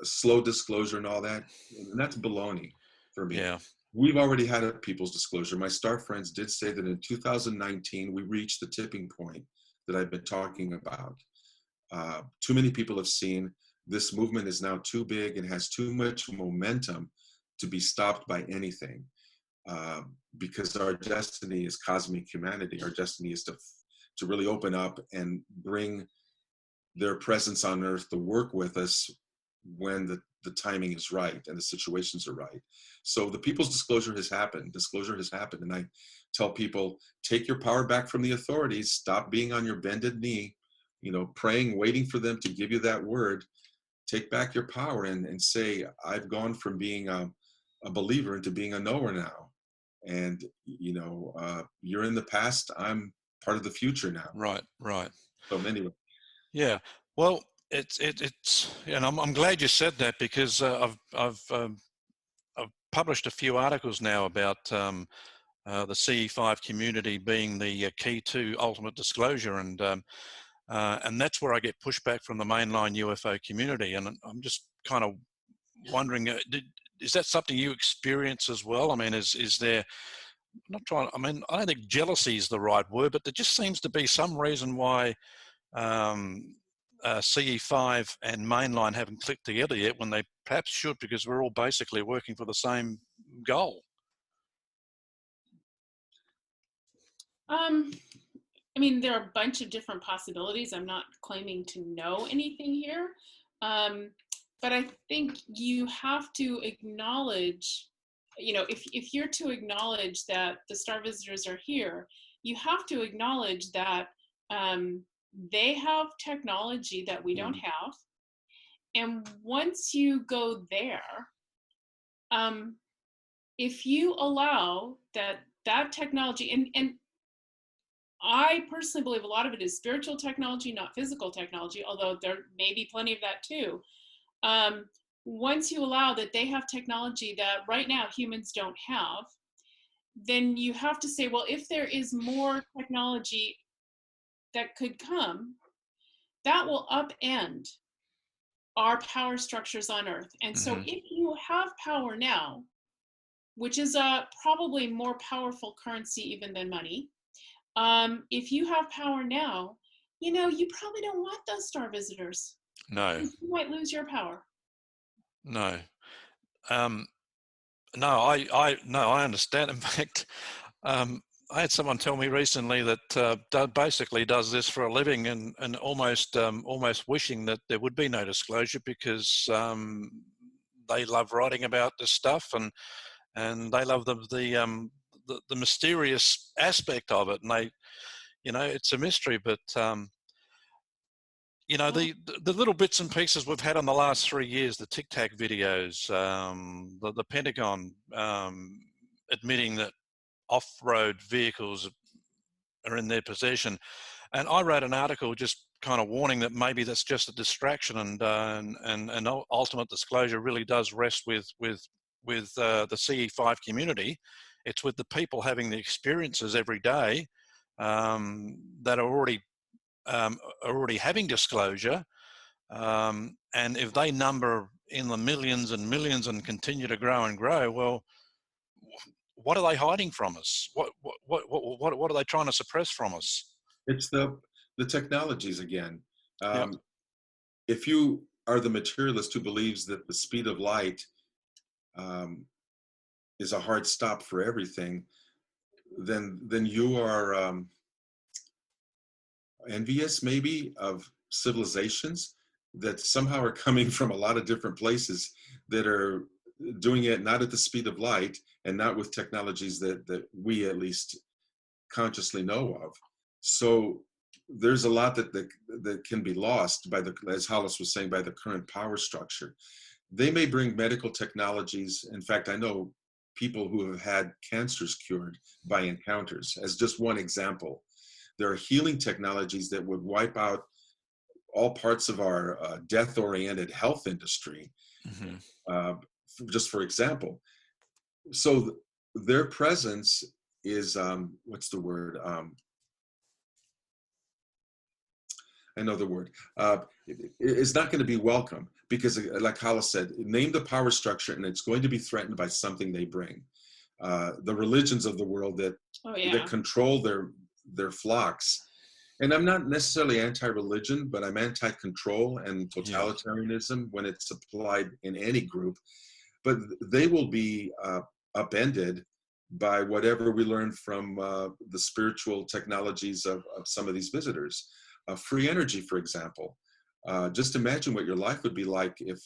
[SPEAKER 2] slow disclosure and all that. And that's baloney for me.
[SPEAKER 1] Yeah.
[SPEAKER 2] We've already had a people's disclosure. My star friends did say that in 2019, we reached the tipping point that I've been talking about. Too many people have seen this movement is now too big and has too much momentum to be stopped by anything. Because our destiny is cosmic humanity. Our destiny is to really open up and bring their presence on Earth to work with us when the timing is right and the situations are right. So the people's disclosure has happened. And I tell people, take your power back from the authorities. Stop being on your bended knee, praying, waiting for them to give you that word. Take back your power and say, I've gone from being a believer into being a knower now. And, you're in the past. I'm part of the future now.
[SPEAKER 1] Right.
[SPEAKER 2] So anyway.
[SPEAKER 1] Yeah. Well, it's and I'm glad you said that, because I've published a few articles now about the CE5 community being the key to ultimate disclosure, and that's where I get pushback from the mainline UFO community. And I'm just kind of wondering, is that something you experience as well? I mean, is there, not trying, I mean, I don't think jealousy is the right word, but there just seems to be some reason why CE5 and mainline haven't clicked together yet, when they perhaps should, because we're all basically working for the same goal.
[SPEAKER 3] I mean, there are a bunch of different possibilities. I'm not claiming to know anything here. But I think you have to acknowledge, if you're to acknowledge that the star visitors are here, you have to acknowledge that they have technology that we don't have. And once you go there, if you allow that technology, and I personally believe a lot of it is spiritual technology, not physical technology, although there may be plenty of that too. Once you allow that they have technology that right now humans don't have, then you have to say, well, if there is more technology that could come, that will upend our power structures on Earth. And so if you have power now, which is a probably more powerful currency even than money, if you have power now, you probably don't want those star visitors.
[SPEAKER 1] No.
[SPEAKER 3] You might lose your power.
[SPEAKER 1] No. No, I understand. In fact, I had someone tell me recently that basically does this for a living, and almost wishing that there would be no disclosure, because they love writing about this stuff, and they love the mysterious aspect of it, and they, it's a mystery, but the little bits and pieces we've had in the last 3 years, the Tic Tac videos, the Pentagon admitting that off-road vehicles are in their possession, and I wrote an article just kind of warning that maybe that's just a distraction, and ultimate disclosure really does rest with the CE5 community. It's with the people having the experiences every day that are already having disclosure, and if they number in the millions and millions and continue to grow and grow, well, what are they hiding from us? What are they trying to suppress from us?
[SPEAKER 2] It's the technologies again.
[SPEAKER 1] Yep.
[SPEAKER 2] If you are the materialist who believes that the speed of light is a hard stop for everything, then you are envious maybe of civilizations that somehow are coming from a lot of different places that are doing it not at the speed of light and not with technologies that we at least consciously know of. So there's a lot that can be lost by as Hollis was saying, by the current power structure. They may bring medical technologies. In fact, I know people who have had cancers cured by encounters, as just one example. There are healing technologies that would wipe out all parts of our death-oriented health industry, just for example. So their presence is, what's the word? I know the word. It's not going to be welcome, because, like Hollis said, name the power structure and it's going to be threatened by something they bring. The religions of the world that control their flocks. And I'm not necessarily anti-religion, but I'm anti-control and totalitarianism when it's applied in any group. But they will be upended by whatever we learn from the spiritual technologies of some of these visitors. Free energy, for example. Just imagine what your life would be like if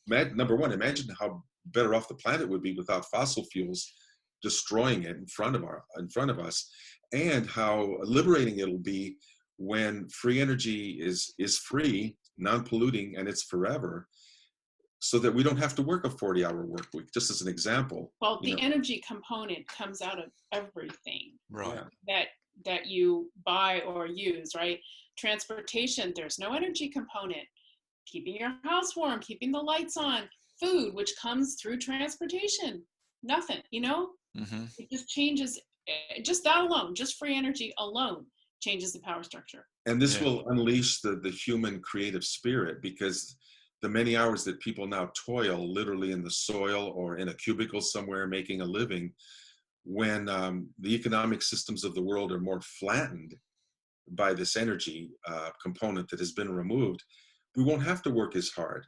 [SPEAKER 2] number one, imagine how better off the planet would be without fossil fuels destroying it in front of us, and how liberating it'll be when free energy is free, non-polluting, and it's forever, so that we don't have to work a 40-hour work week, just as an example.
[SPEAKER 3] Well, the energy component comes out of everything,
[SPEAKER 1] Right.
[SPEAKER 3] that you buy or use, right? Transportation, there's no energy component. Keeping your house warm, keeping the lights on, food, which comes through transportation, nothing,
[SPEAKER 1] Mm-hmm.
[SPEAKER 3] it just changes. Just that alone, just free energy alone changes the power structure.
[SPEAKER 2] And this will unleash the human creative spirit, because the many hours that people now toil literally in the soil or in a cubicle somewhere making a living, when the economic systems of the world are more flattened by this energy component that has been removed, we won't have to work as hard.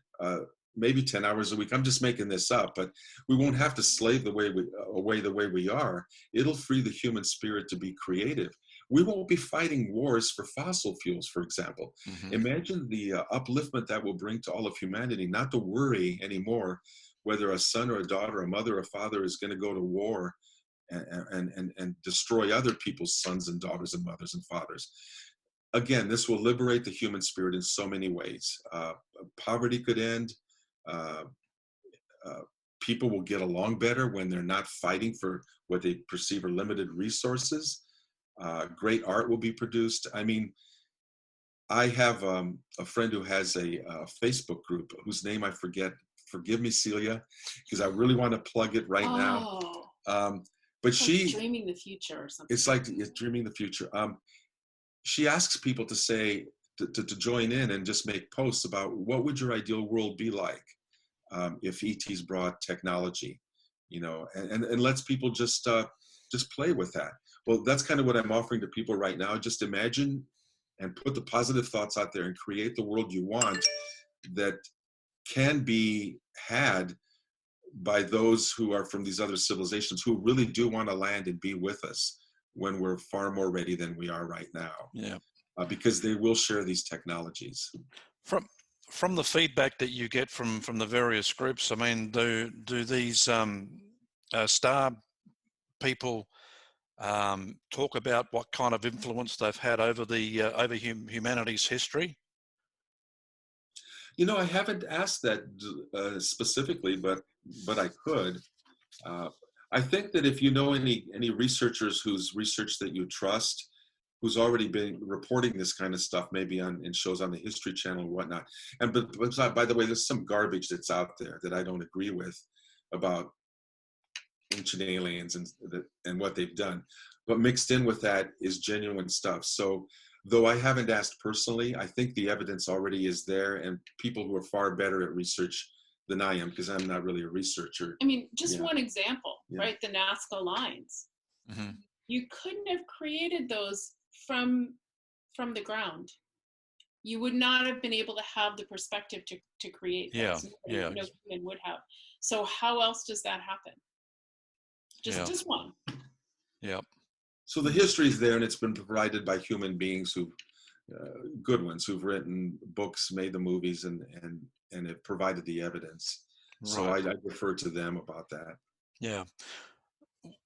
[SPEAKER 2] Maybe 10 hours a week. I'm just making this up, but we won't have to slave the way we are. It'll free the human spirit to be creative. We won't be fighting wars for fossil fuels, for example.
[SPEAKER 1] Mm-hmm.
[SPEAKER 2] Imagine the upliftment that will bring to all of humanity, not to worry anymore whether a son or a daughter, a mother or a father is going to go to war and destroy other people's sons and daughters and mothers and fathers. Again, this will liberate the human spirit in so many ways. Poverty could end. People will get along better when they're not fighting for what they perceive are limited resources. Great art will be produced. I mean, I have a friend who has a Facebook group whose name I forget. Forgive me, Celia, because I really want to plug it right now. But
[SPEAKER 3] it's like dreaming the future or something.
[SPEAKER 2] It's like dreaming the future. She asks people to say, to join in and just make posts about what would your ideal world be like if ETs brought technology, and lets people just play with that. Well, that's kind of what I'm offering to people right now. Just imagine and put the positive thoughts out there and create the world you want that can be had by those who are from these other civilizations who really do want to land and be with us when we're far more ready than we are right now.
[SPEAKER 1] Yeah.
[SPEAKER 2] Because they will share these technologies.
[SPEAKER 1] From the feedback that you get from the various groups, I mean, do these star people talk about what kind of influence they've had over over humanity's history?
[SPEAKER 2] I haven't asked that specifically, but I could. I think that if you know any researchers whose research that you trust, who's already been reporting this kind of stuff, maybe in shows on the History Channel and whatnot. And but by the way, there's some garbage that's out there that I don't agree with about ancient aliens and what they've done. But mixed in with that is genuine stuff. So though I haven't asked personally, I think the evidence already is there, and people who are far better at research than I am, because I'm not really a researcher.
[SPEAKER 3] I mean, just one example, right? The Nazca lines.
[SPEAKER 1] Mm-hmm.
[SPEAKER 3] You couldn't have created those from the ground. You would not have been able to have the perspective to create those. No human would have. So how else does that happen? Just one.
[SPEAKER 1] Yeah.
[SPEAKER 2] So the history is there, and it's been provided by human beings good ones who've written books, made the movies, and have provided the evidence. Right. So I refer to them about that. Yeah.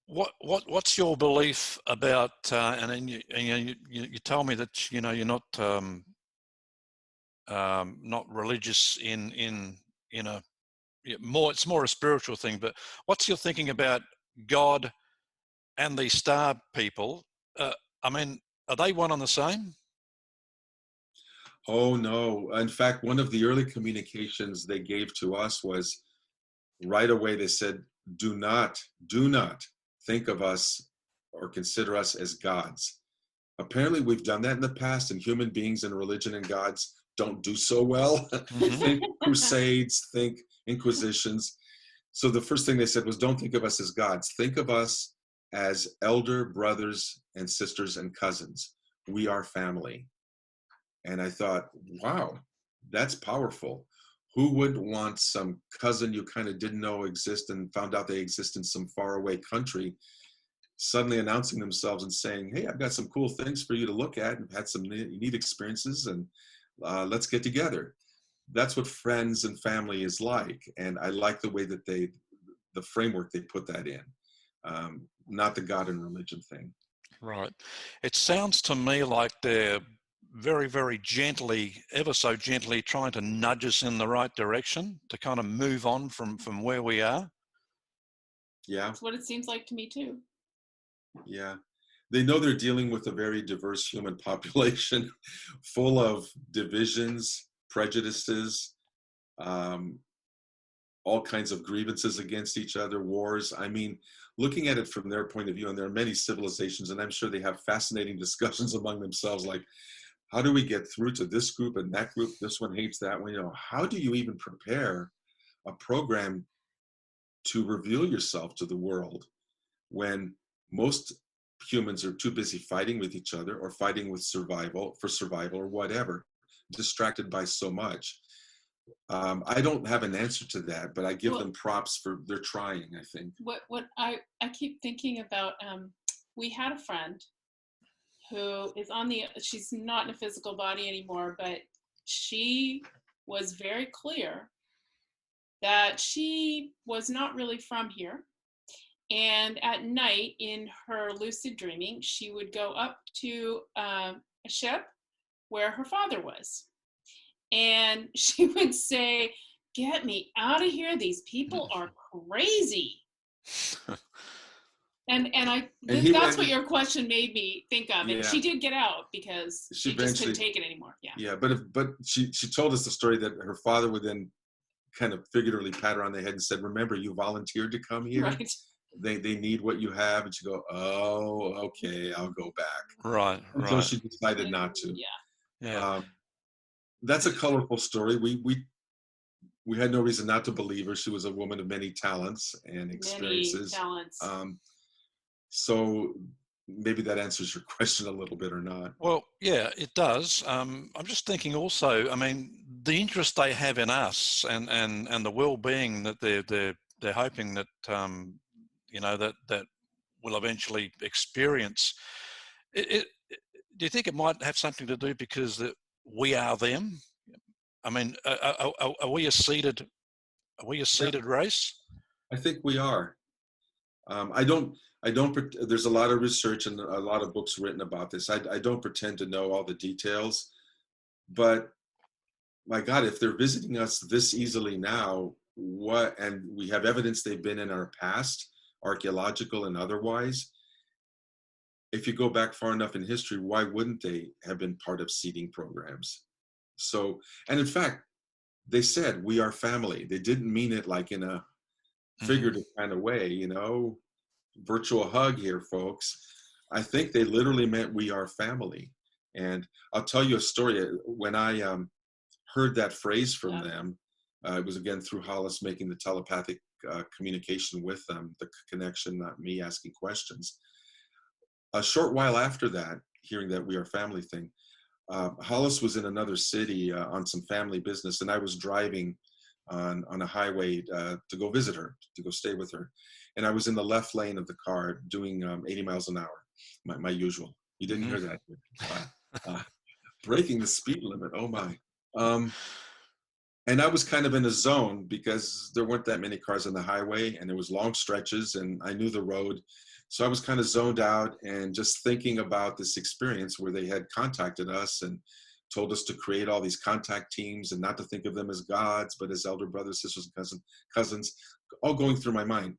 [SPEAKER 1] What's your belief about? And then you told me that you're not religious in a more. It's more a spiritual thing. But what's your thinking about God and these star people? I mean, are they one and the same?
[SPEAKER 2] Oh no! In fact, one of the early communications they gave to us was right away. They said, "Do not think of us or consider us as gods." Apparently we've done that in the past, and human beings and religion and gods don't do so well. Mm-hmm. Think crusades, think inquisitions. So the first thing they said was, don't think of us as gods. Think of us as elder brothers and sisters and cousins. We are family. And I thought, wow, that's powerful. Who wouldn't want some cousin you kind of didn't know exist and found out they exist in some faraway country, suddenly announcing themselves and saying, hey, I've got some cool things for you to look at and had some neat experiences, and let's get together. that's what friends and family is like. And I like the way that the framework they put that in, not the God and religion thing.
[SPEAKER 1] Right. It sounds to me like they're very, very gently, ever so gently, trying to nudge us in the right direction to kind of move on from where we are.
[SPEAKER 2] Yeah.
[SPEAKER 3] That's what it seems like to me too.
[SPEAKER 2] Yeah. They know they're dealing with a very diverse human population full of divisions, prejudices, all kinds of grievances against each other, wars. I mean, looking at it from their point of view, and there are many civilizations, and I'm sure they have fascinating discussions among themselves, like, how do we get through to this group and that group? This one hates that one. You know, how do you even prepare a program to reveal yourself to the world when most humans are too busy fighting with each other or fighting with survival or whatever, distracted by so much? I don't have an answer to that, but I give them props for they're trying, I think.
[SPEAKER 3] What I keep thinking about, we had a friend who is she's not in a physical body anymore, but she was very clear that she was not really from here. And at night in her lucid dreaming, she would go up to a ship where her father was. And she would say, "Get me out of here. These people are crazy." That's what your question made me think of. And she did get out because she just couldn't take it anymore. Yeah.
[SPEAKER 2] Yeah, but she told us the story that her father would then kind of figuratively pat her on the head and said, "Remember, you volunteered to come here.
[SPEAKER 3] Right.
[SPEAKER 2] They need what you have." And she go, "Oh, okay, I'll go back."
[SPEAKER 1] Right.
[SPEAKER 2] Until she decided not to.
[SPEAKER 3] Yeah.
[SPEAKER 2] That's a colorful story. We had no reason not to believe her. She was a woman of many talents and experiences.
[SPEAKER 3] Many talents.
[SPEAKER 2] So maybe that answers your question a little bit or not.
[SPEAKER 1] Well, yeah, it does. I'm just thinking also, I mean, the interest they have in us and the well-being that they're hoping that, you know, that we'll eventually experience. Do you think it might have something to do because that we are them? I mean, are we a seeded race?
[SPEAKER 2] I think we are. I don't. There's a lot of research and a lot of books written about this. I don't pretend to know all the details, but my God, if they're visiting us this easily now, and we have evidence they've been in our past, archaeological and otherwise. If you go back far enough in history, why wouldn't they have been part of seeding programs? So, and in fact, they said, "We are family." They didn't mean it like in a figurative kind of way, you know, virtual hug here, folks. I think they literally meant we are family. And I'll tell you a story. When I heard that phrase from them, it was again through Hollis making the telepathic communication with them, the connection, not me asking questions. A short while after that, hearing that we are family thing, Hollis was in another city on some family business, and I was driving on a highway to go visit her, to go stay with her. And I was in the left lane of the car doing 80 miles an hour, my usual. You didn't hear that. Breaking the speed limit, oh my. And I was kind of in a zone because there weren't that many cars on the highway and there was long stretches and I knew the road. So I was kind of zoned out and just thinking about this experience where they had contacted us and told us to create all these contact teams and not to think of them as gods, but as elder brothers, sisters, and cousins, all going through my mind.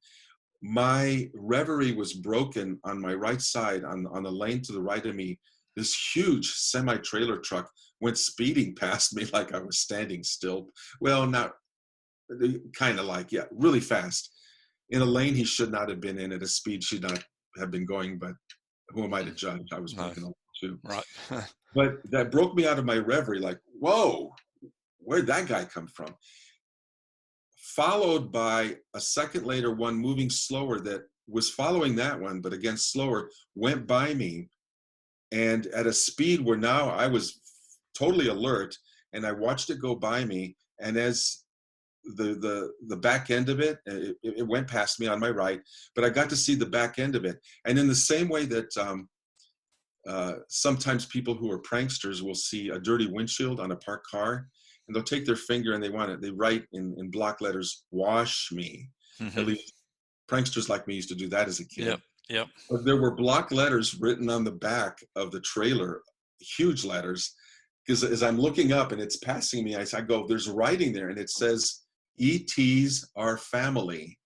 [SPEAKER 2] My reverie was broken on my right side, on the lane to the right of me. This huge semi-trailer truck went speeding past me like I was standing still. Well, not kind of like, yeah, really fast. In a lane he should not have been in, at a speed should not have been going, but who am I to judge? I was broken along too.
[SPEAKER 1] Right.
[SPEAKER 2] But that broke me out of my reverie, like, whoa, where'd that guy come from? Followed by a second later, one moving slower that was following that one, but again, slower, went by me. And at a speed where now I was totally alert and I watched it go by me. And as the back end of it, it went past me on my right, but I got to see the back end of it. And in the same way that sometimes people who are pranksters will see a dirty windshield on a parked car and they'll take their finger and they write in block letters, "Wash me." At least pranksters like me used to do that as a kid.
[SPEAKER 1] Yep. Yep.
[SPEAKER 2] But there were block letters written on the back of the trailer, huge letters, because as I'm looking up and it's passing me, I go, there's writing there, and it says, "ETs are family,"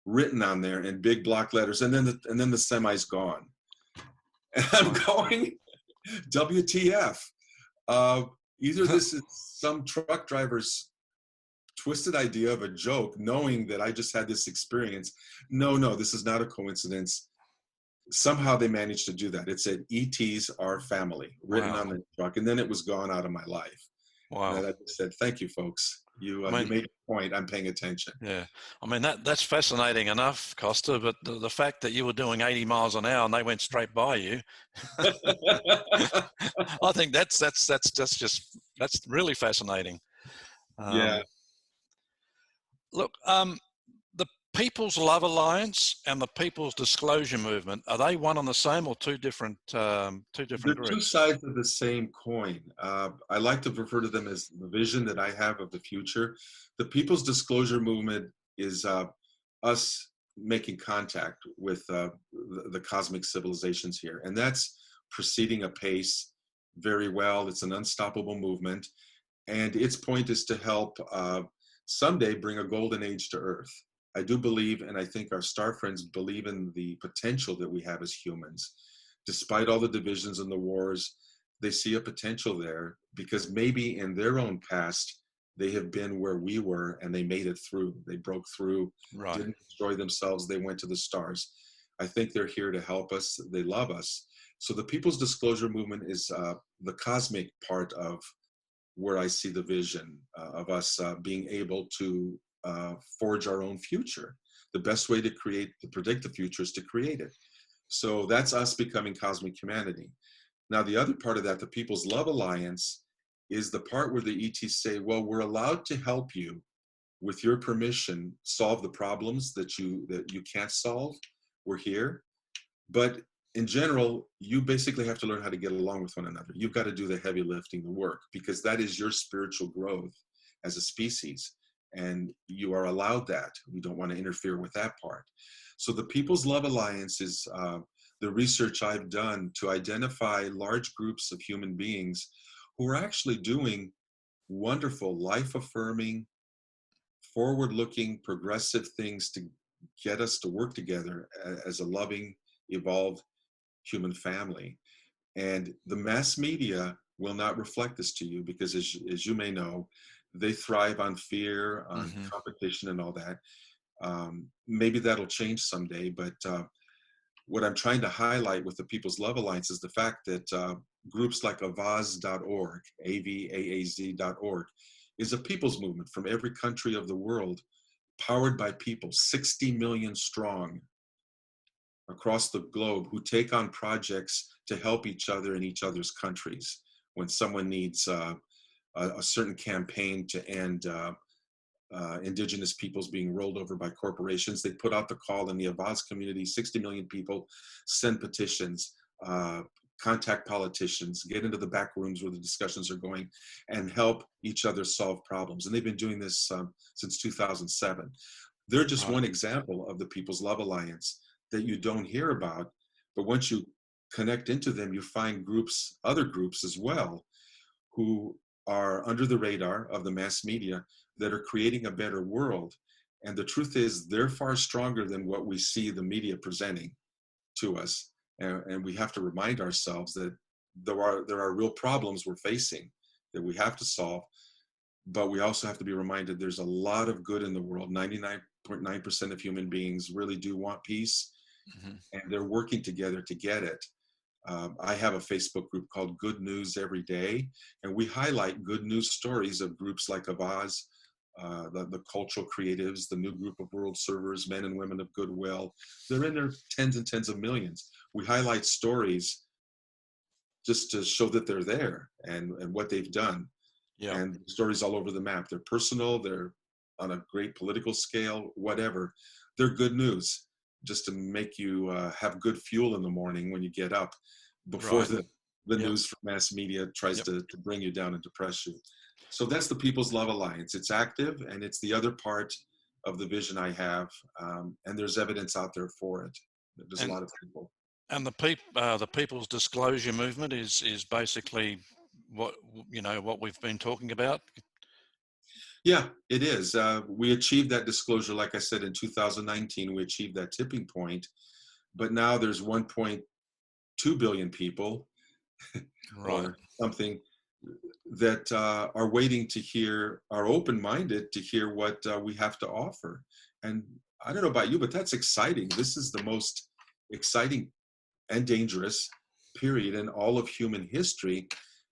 [SPEAKER 2] written on there in big block letters, and then the semi's gone. And I'm going, WTF? Either this is some truck driver's twisted idea of a joke, knowing that I just had this experience. No, this is not a coincidence. Somehow they managed to do that. It said, "ETs are family," written on the truck, and then it was gone out of my life.
[SPEAKER 1] Wow.
[SPEAKER 2] And I just said, "Thank you, folks. You made a point. I'm paying attention."
[SPEAKER 1] Yeah. I mean, that's fascinating enough, Kosta, but the fact that you were doing 80 miles an hour and they went straight by you, I think that's really fascinating.
[SPEAKER 2] Yeah.
[SPEAKER 1] Look, the People's Love Alliance and the People's Disclosure Movement, are they one and the same, or two different
[SPEAKER 2] They're
[SPEAKER 1] groups?
[SPEAKER 2] two sides of the same coin. I like to refer to them as the vision that I have of the future. The People's Disclosure Movement is us making contact with the cosmic civilizations here, and that's proceeding apace very well. It's an unstoppable movement, and its point is to help someday bring a golden age to Earth. I do believe, and I think our star friends believe in the potential that we have as humans. Despite all the divisions and the wars, they see a potential there, because maybe in their own past, they have been where we were and they made it through. They broke through, didn't destroy themselves, they went to the stars. I think they're here to help us. They love us. So the People's Disclosure Movement is the cosmic part of where I see the vision of us being able to forge our own future. The best way to predict the future is to create it. So that's us becoming cosmic humanity. Now, the other part of that, the People's Love Alliance, is the part where the ETs say, well, we're allowed to help you, with your permission, solve the problems that you can't solve. We're here. But in general, you basically have to learn how to get along with one another. You've got to do the heavy lifting, the work, because that is your spiritual growth as a species. And you are allowed that. We don't want to interfere with that part. So the People's Love Alliance is the research I've done to identify large groups of human beings who are actually doing wonderful, life-affirming, forward-looking, progressive things to get us to work together as a loving, evolved human family. And the mass media will not reflect this to you, because as you may know, they thrive on fear, on competition and all that. Maybe that'll change someday, but what I'm trying to highlight with the People's Love Alliance is the fact that groups like avaaz.org, AVAAZ.org, is a people's movement from every country of the world, powered by people, 60 million strong across the globe, who take on projects to help each other in each other's countries. When someone needs a certain campaign to end indigenous peoples being rolled over by corporations, they put out the call in the Avaaz community. 60 million people send petitions, contact politicians, get into the back rooms where the discussions are going, and help each other solve problems. And they've been doing this since 2007. They're just one example of the People's Love Alliance that you don't hear about, but once you connect into them, you find groups, other groups as well, who are under the radar of the mass media, that are creating a better world. And the truth is, they're far stronger than what we see the media presenting to us. And we have to remind ourselves that there are real problems we're facing that we have to solve, but we also have to be reminded there's a lot of good in the world. 99.9% of human beings really do want peace, and they're working together to get it. I have a Facebook group called Good News Every Day, and we highlight good news stories of groups like Avaaz, the cultural creatives, the new group of world servers, men and women of goodwill. They're in their tens and tens of millions. We highlight stories just to show that they're there and what they've done. Yeah. And stories all over the map. They're personal, they're on a great political scale, whatever. They're good news, just to make you have good fuel in the morning when you get up, before the news from mass media tries to bring you down and depress you. So that's the People's Love Alliance. It's active, and it's the other part of the vision I have. And there's evidence out there for it. There's a
[SPEAKER 1] And
[SPEAKER 2] lot of people.
[SPEAKER 1] and the People's Disclosure Movement is basically what what we've been talking about.
[SPEAKER 2] Yeah, it is. We achieved that disclosure, like I said, in 2019. We achieved that tipping point, but now there's 1.2 billion people
[SPEAKER 1] Right.
[SPEAKER 2] or something that are waiting to hear, are open-minded to hear what we have to offer. And I don't know about you, but that's exciting. This is the most exciting and dangerous period in all of human history.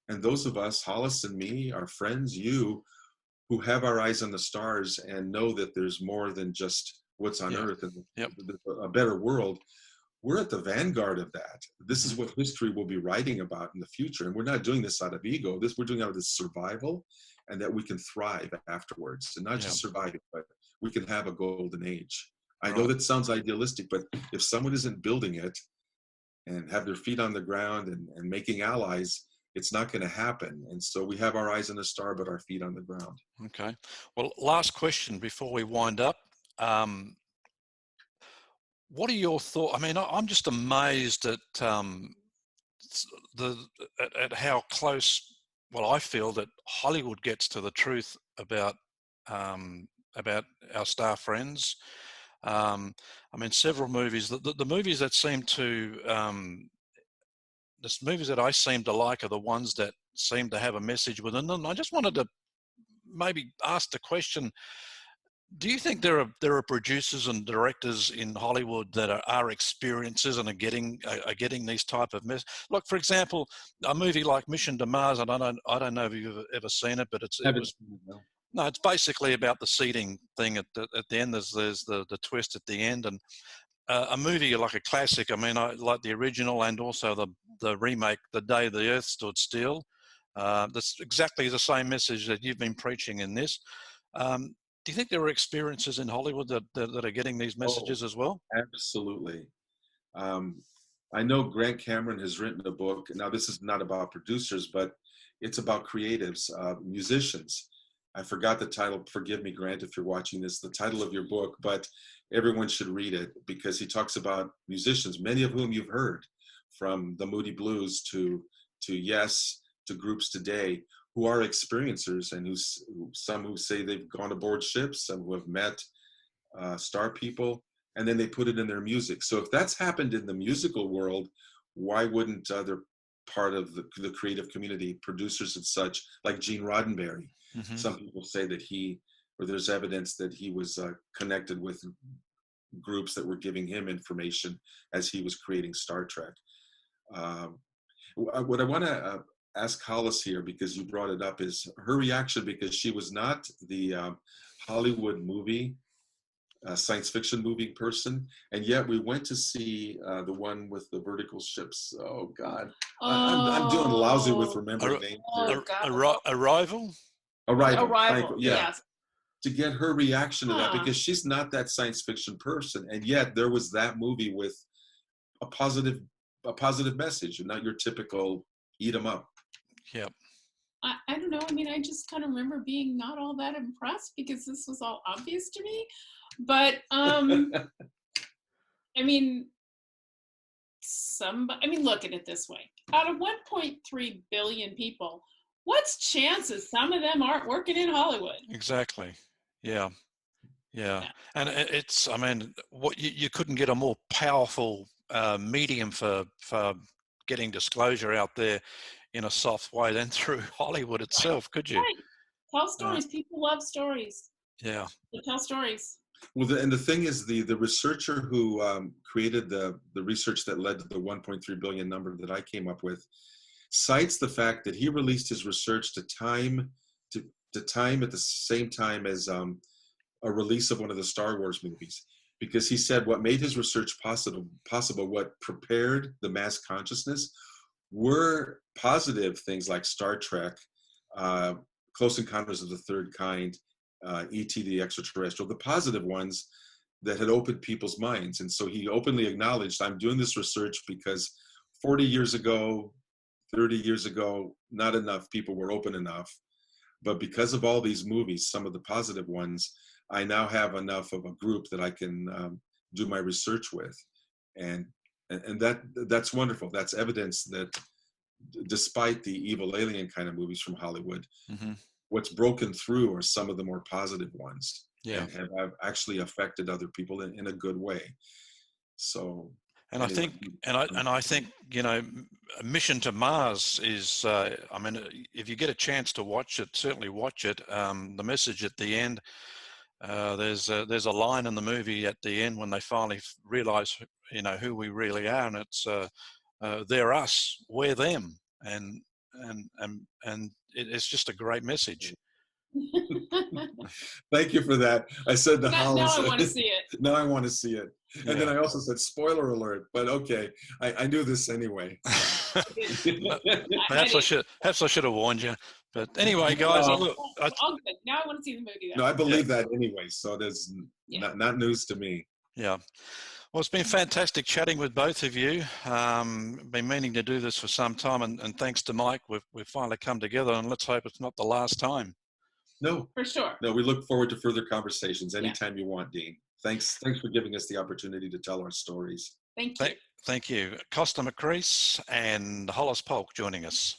[SPEAKER 2] And those of us, Hollis and me, our friends, you, who have our eyes on the stars and know that there's more than just what's on
[SPEAKER 1] Yeah.
[SPEAKER 2] earth and
[SPEAKER 1] Yep.
[SPEAKER 2] a better world, we're at the vanguard of that. This is
[SPEAKER 1] Mm-hmm.
[SPEAKER 2] what history will be writing about in the future. And we're not doing this out of ego. We're doing out of this survival, and that we can thrive afterwards. And not
[SPEAKER 1] Yeah.
[SPEAKER 2] just survive, but we can have a golden age. I know
[SPEAKER 1] Right.
[SPEAKER 2] that sounds idealistic, but if someone isn't building it and have their feet on the ground and making allies, it's not going to happen. And so we have our eyes on the star, but our feet on the ground.
[SPEAKER 1] Okay. Well, last question before we wind up. What are your thoughts? I mean, I'm just amazed at the at how close. Well, I feel that Hollywood gets to the truth about our star friends. I mean, several movies. The movies that seem to the movies that I seem to like are the ones that seem to have a message within them. I just wanted to maybe ask the question: do you think there are producers and directors in Hollywood that are experiencers and are getting these type of Look, for example, a movie like Mission to Mars. I don't know if you've ever seen it, but it's basically about the seating thing at the end. There's the twist at the end, and a movie like a classic. I mean, I like the original and also the remake, The Day the Earth Stood Still. That's exactly the same message that you've been preaching in this. Do you think there are experiences in Hollywood that are getting these messages as well?
[SPEAKER 2] Absolutely. I know Grant Cameron has written a book. Now, this is not about producers, but it's about creatives, musicians. I forgot the title. Forgive me, Grant, if you're watching this, the title of your book, but everyone should read it because he talks about musicians, many of whom you've heard, from the Moody Blues to Yes, to groups today, who are experiencers and some who say they've gone aboard ships, some who have met star people, and then they put it in their music. So if that's happened in the musical world, why wouldn't other part of the creative community, producers and such, like Gene Roddenberry?
[SPEAKER 1] Mm-hmm.
[SPEAKER 2] Some people say that there's evidence that he was connected with groups that were giving him information as he was creating Star Trek. What I want to ask Hollis here, because you brought it up, is her reaction, because she was not the Hollywood movie science fiction movie person, and yet we went to see the one with the vertical ships. Oh God, I'm doing lousy with remembering names here.
[SPEAKER 1] Arrival.
[SPEAKER 2] Arrival. Yeah.
[SPEAKER 3] Yes.
[SPEAKER 2] To get her reaction to that, because she's not that science fiction person, and yet there was that movie with a positive message, and not your typical eat 'em up.
[SPEAKER 1] Yep.
[SPEAKER 3] I don't know. I mean, I just kind of remember being not all that impressed because this was all obvious to me. But I mean, look at it this way. Out of 1.3 billion people, what's chances some of them aren't working in Hollywood?
[SPEAKER 1] Exactly. Yeah. And it's, I mean, what you couldn't get a more powerful medium for getting disclosure out there in a soft way than through Hollywood itself, could you?
[SPEAKER 3] Right. Tell stories. People love stories.
[SPEAKER 1] Yeah.
[SPEAKER 3] They tell stories.
[SPEAKER 2] Well, and the thing is, the researcher who created the research that led to the 1.3 billion number that I came up with cites the fact that he released his research to time at the same time as a release of one of the Star Wars movies, because he said what made his research possible, what prepared the mass consciousness, were positive things like Star Trek, Close Encounters of the Third Kind, E.T. the Extraterrestrial, the positive ones that had opened people's minds. And so he openly acknowledged, I'm doing this research because 40 years ago, 30 years ago, not enough people were open enough. But because of all these movies, some of the positive ones, I now have enough of a group that I can do my research with, and that's wonderful. That's evidence that despite the evil alien kind of movies from Hollywood,
[SPEAKER 1] Mm-hmm.
[SPEAKER 2] what's broken through are some of the more positive ones,
[SPEAKER 1] Yeah.
[SPEAKER 2] and have actually affected other people in a good way. So,
[SPEAKER 1] And
[SPEAKER 2] anyway.
[SPEAKER 1] I think, you know, Mission to Mars is, I mean, if you get a chance to watch it, certainly watch it. The message at the end, there's a line in the movie at the end when they finally realize, you know, who we really are, and it's they're us, we're them, and it's just a great message.
[SPEAKER 2] Thank you for that. I said to Hollis.
[SPEAKER 3] Now I want to see it.
[SPEAKER 2] Now I want to see it. And then I also said, spoiler alert, but okay, I knew this anyway.
[SPEAKER 1] Perhaps I should have warned you. But anyway, guys,
[SPEAKER 3] all good. Now I want to see the movie.
[SPEAKER 2] No, I believe that anyway, so there's not news to me.
[SPEAKER 1] Yeah. Well, it's been fantastic chatting with both of you. Been meaning to do this for some time, and thanks to Mike, we've finally come together, and let's hope it's not the last time.
[SPEAKER 2] No,
[SPEAKER 3] for sure.
[SPEAKER 2] No, we look forward to further conversations anytime you want, Dean. Thanks for giving us the opportunity to tell our stories.
[SPEAKER 3] Thank you.
[SPEAKER 1] Thank you. Kosta Makreus and Hollis Polk joining us.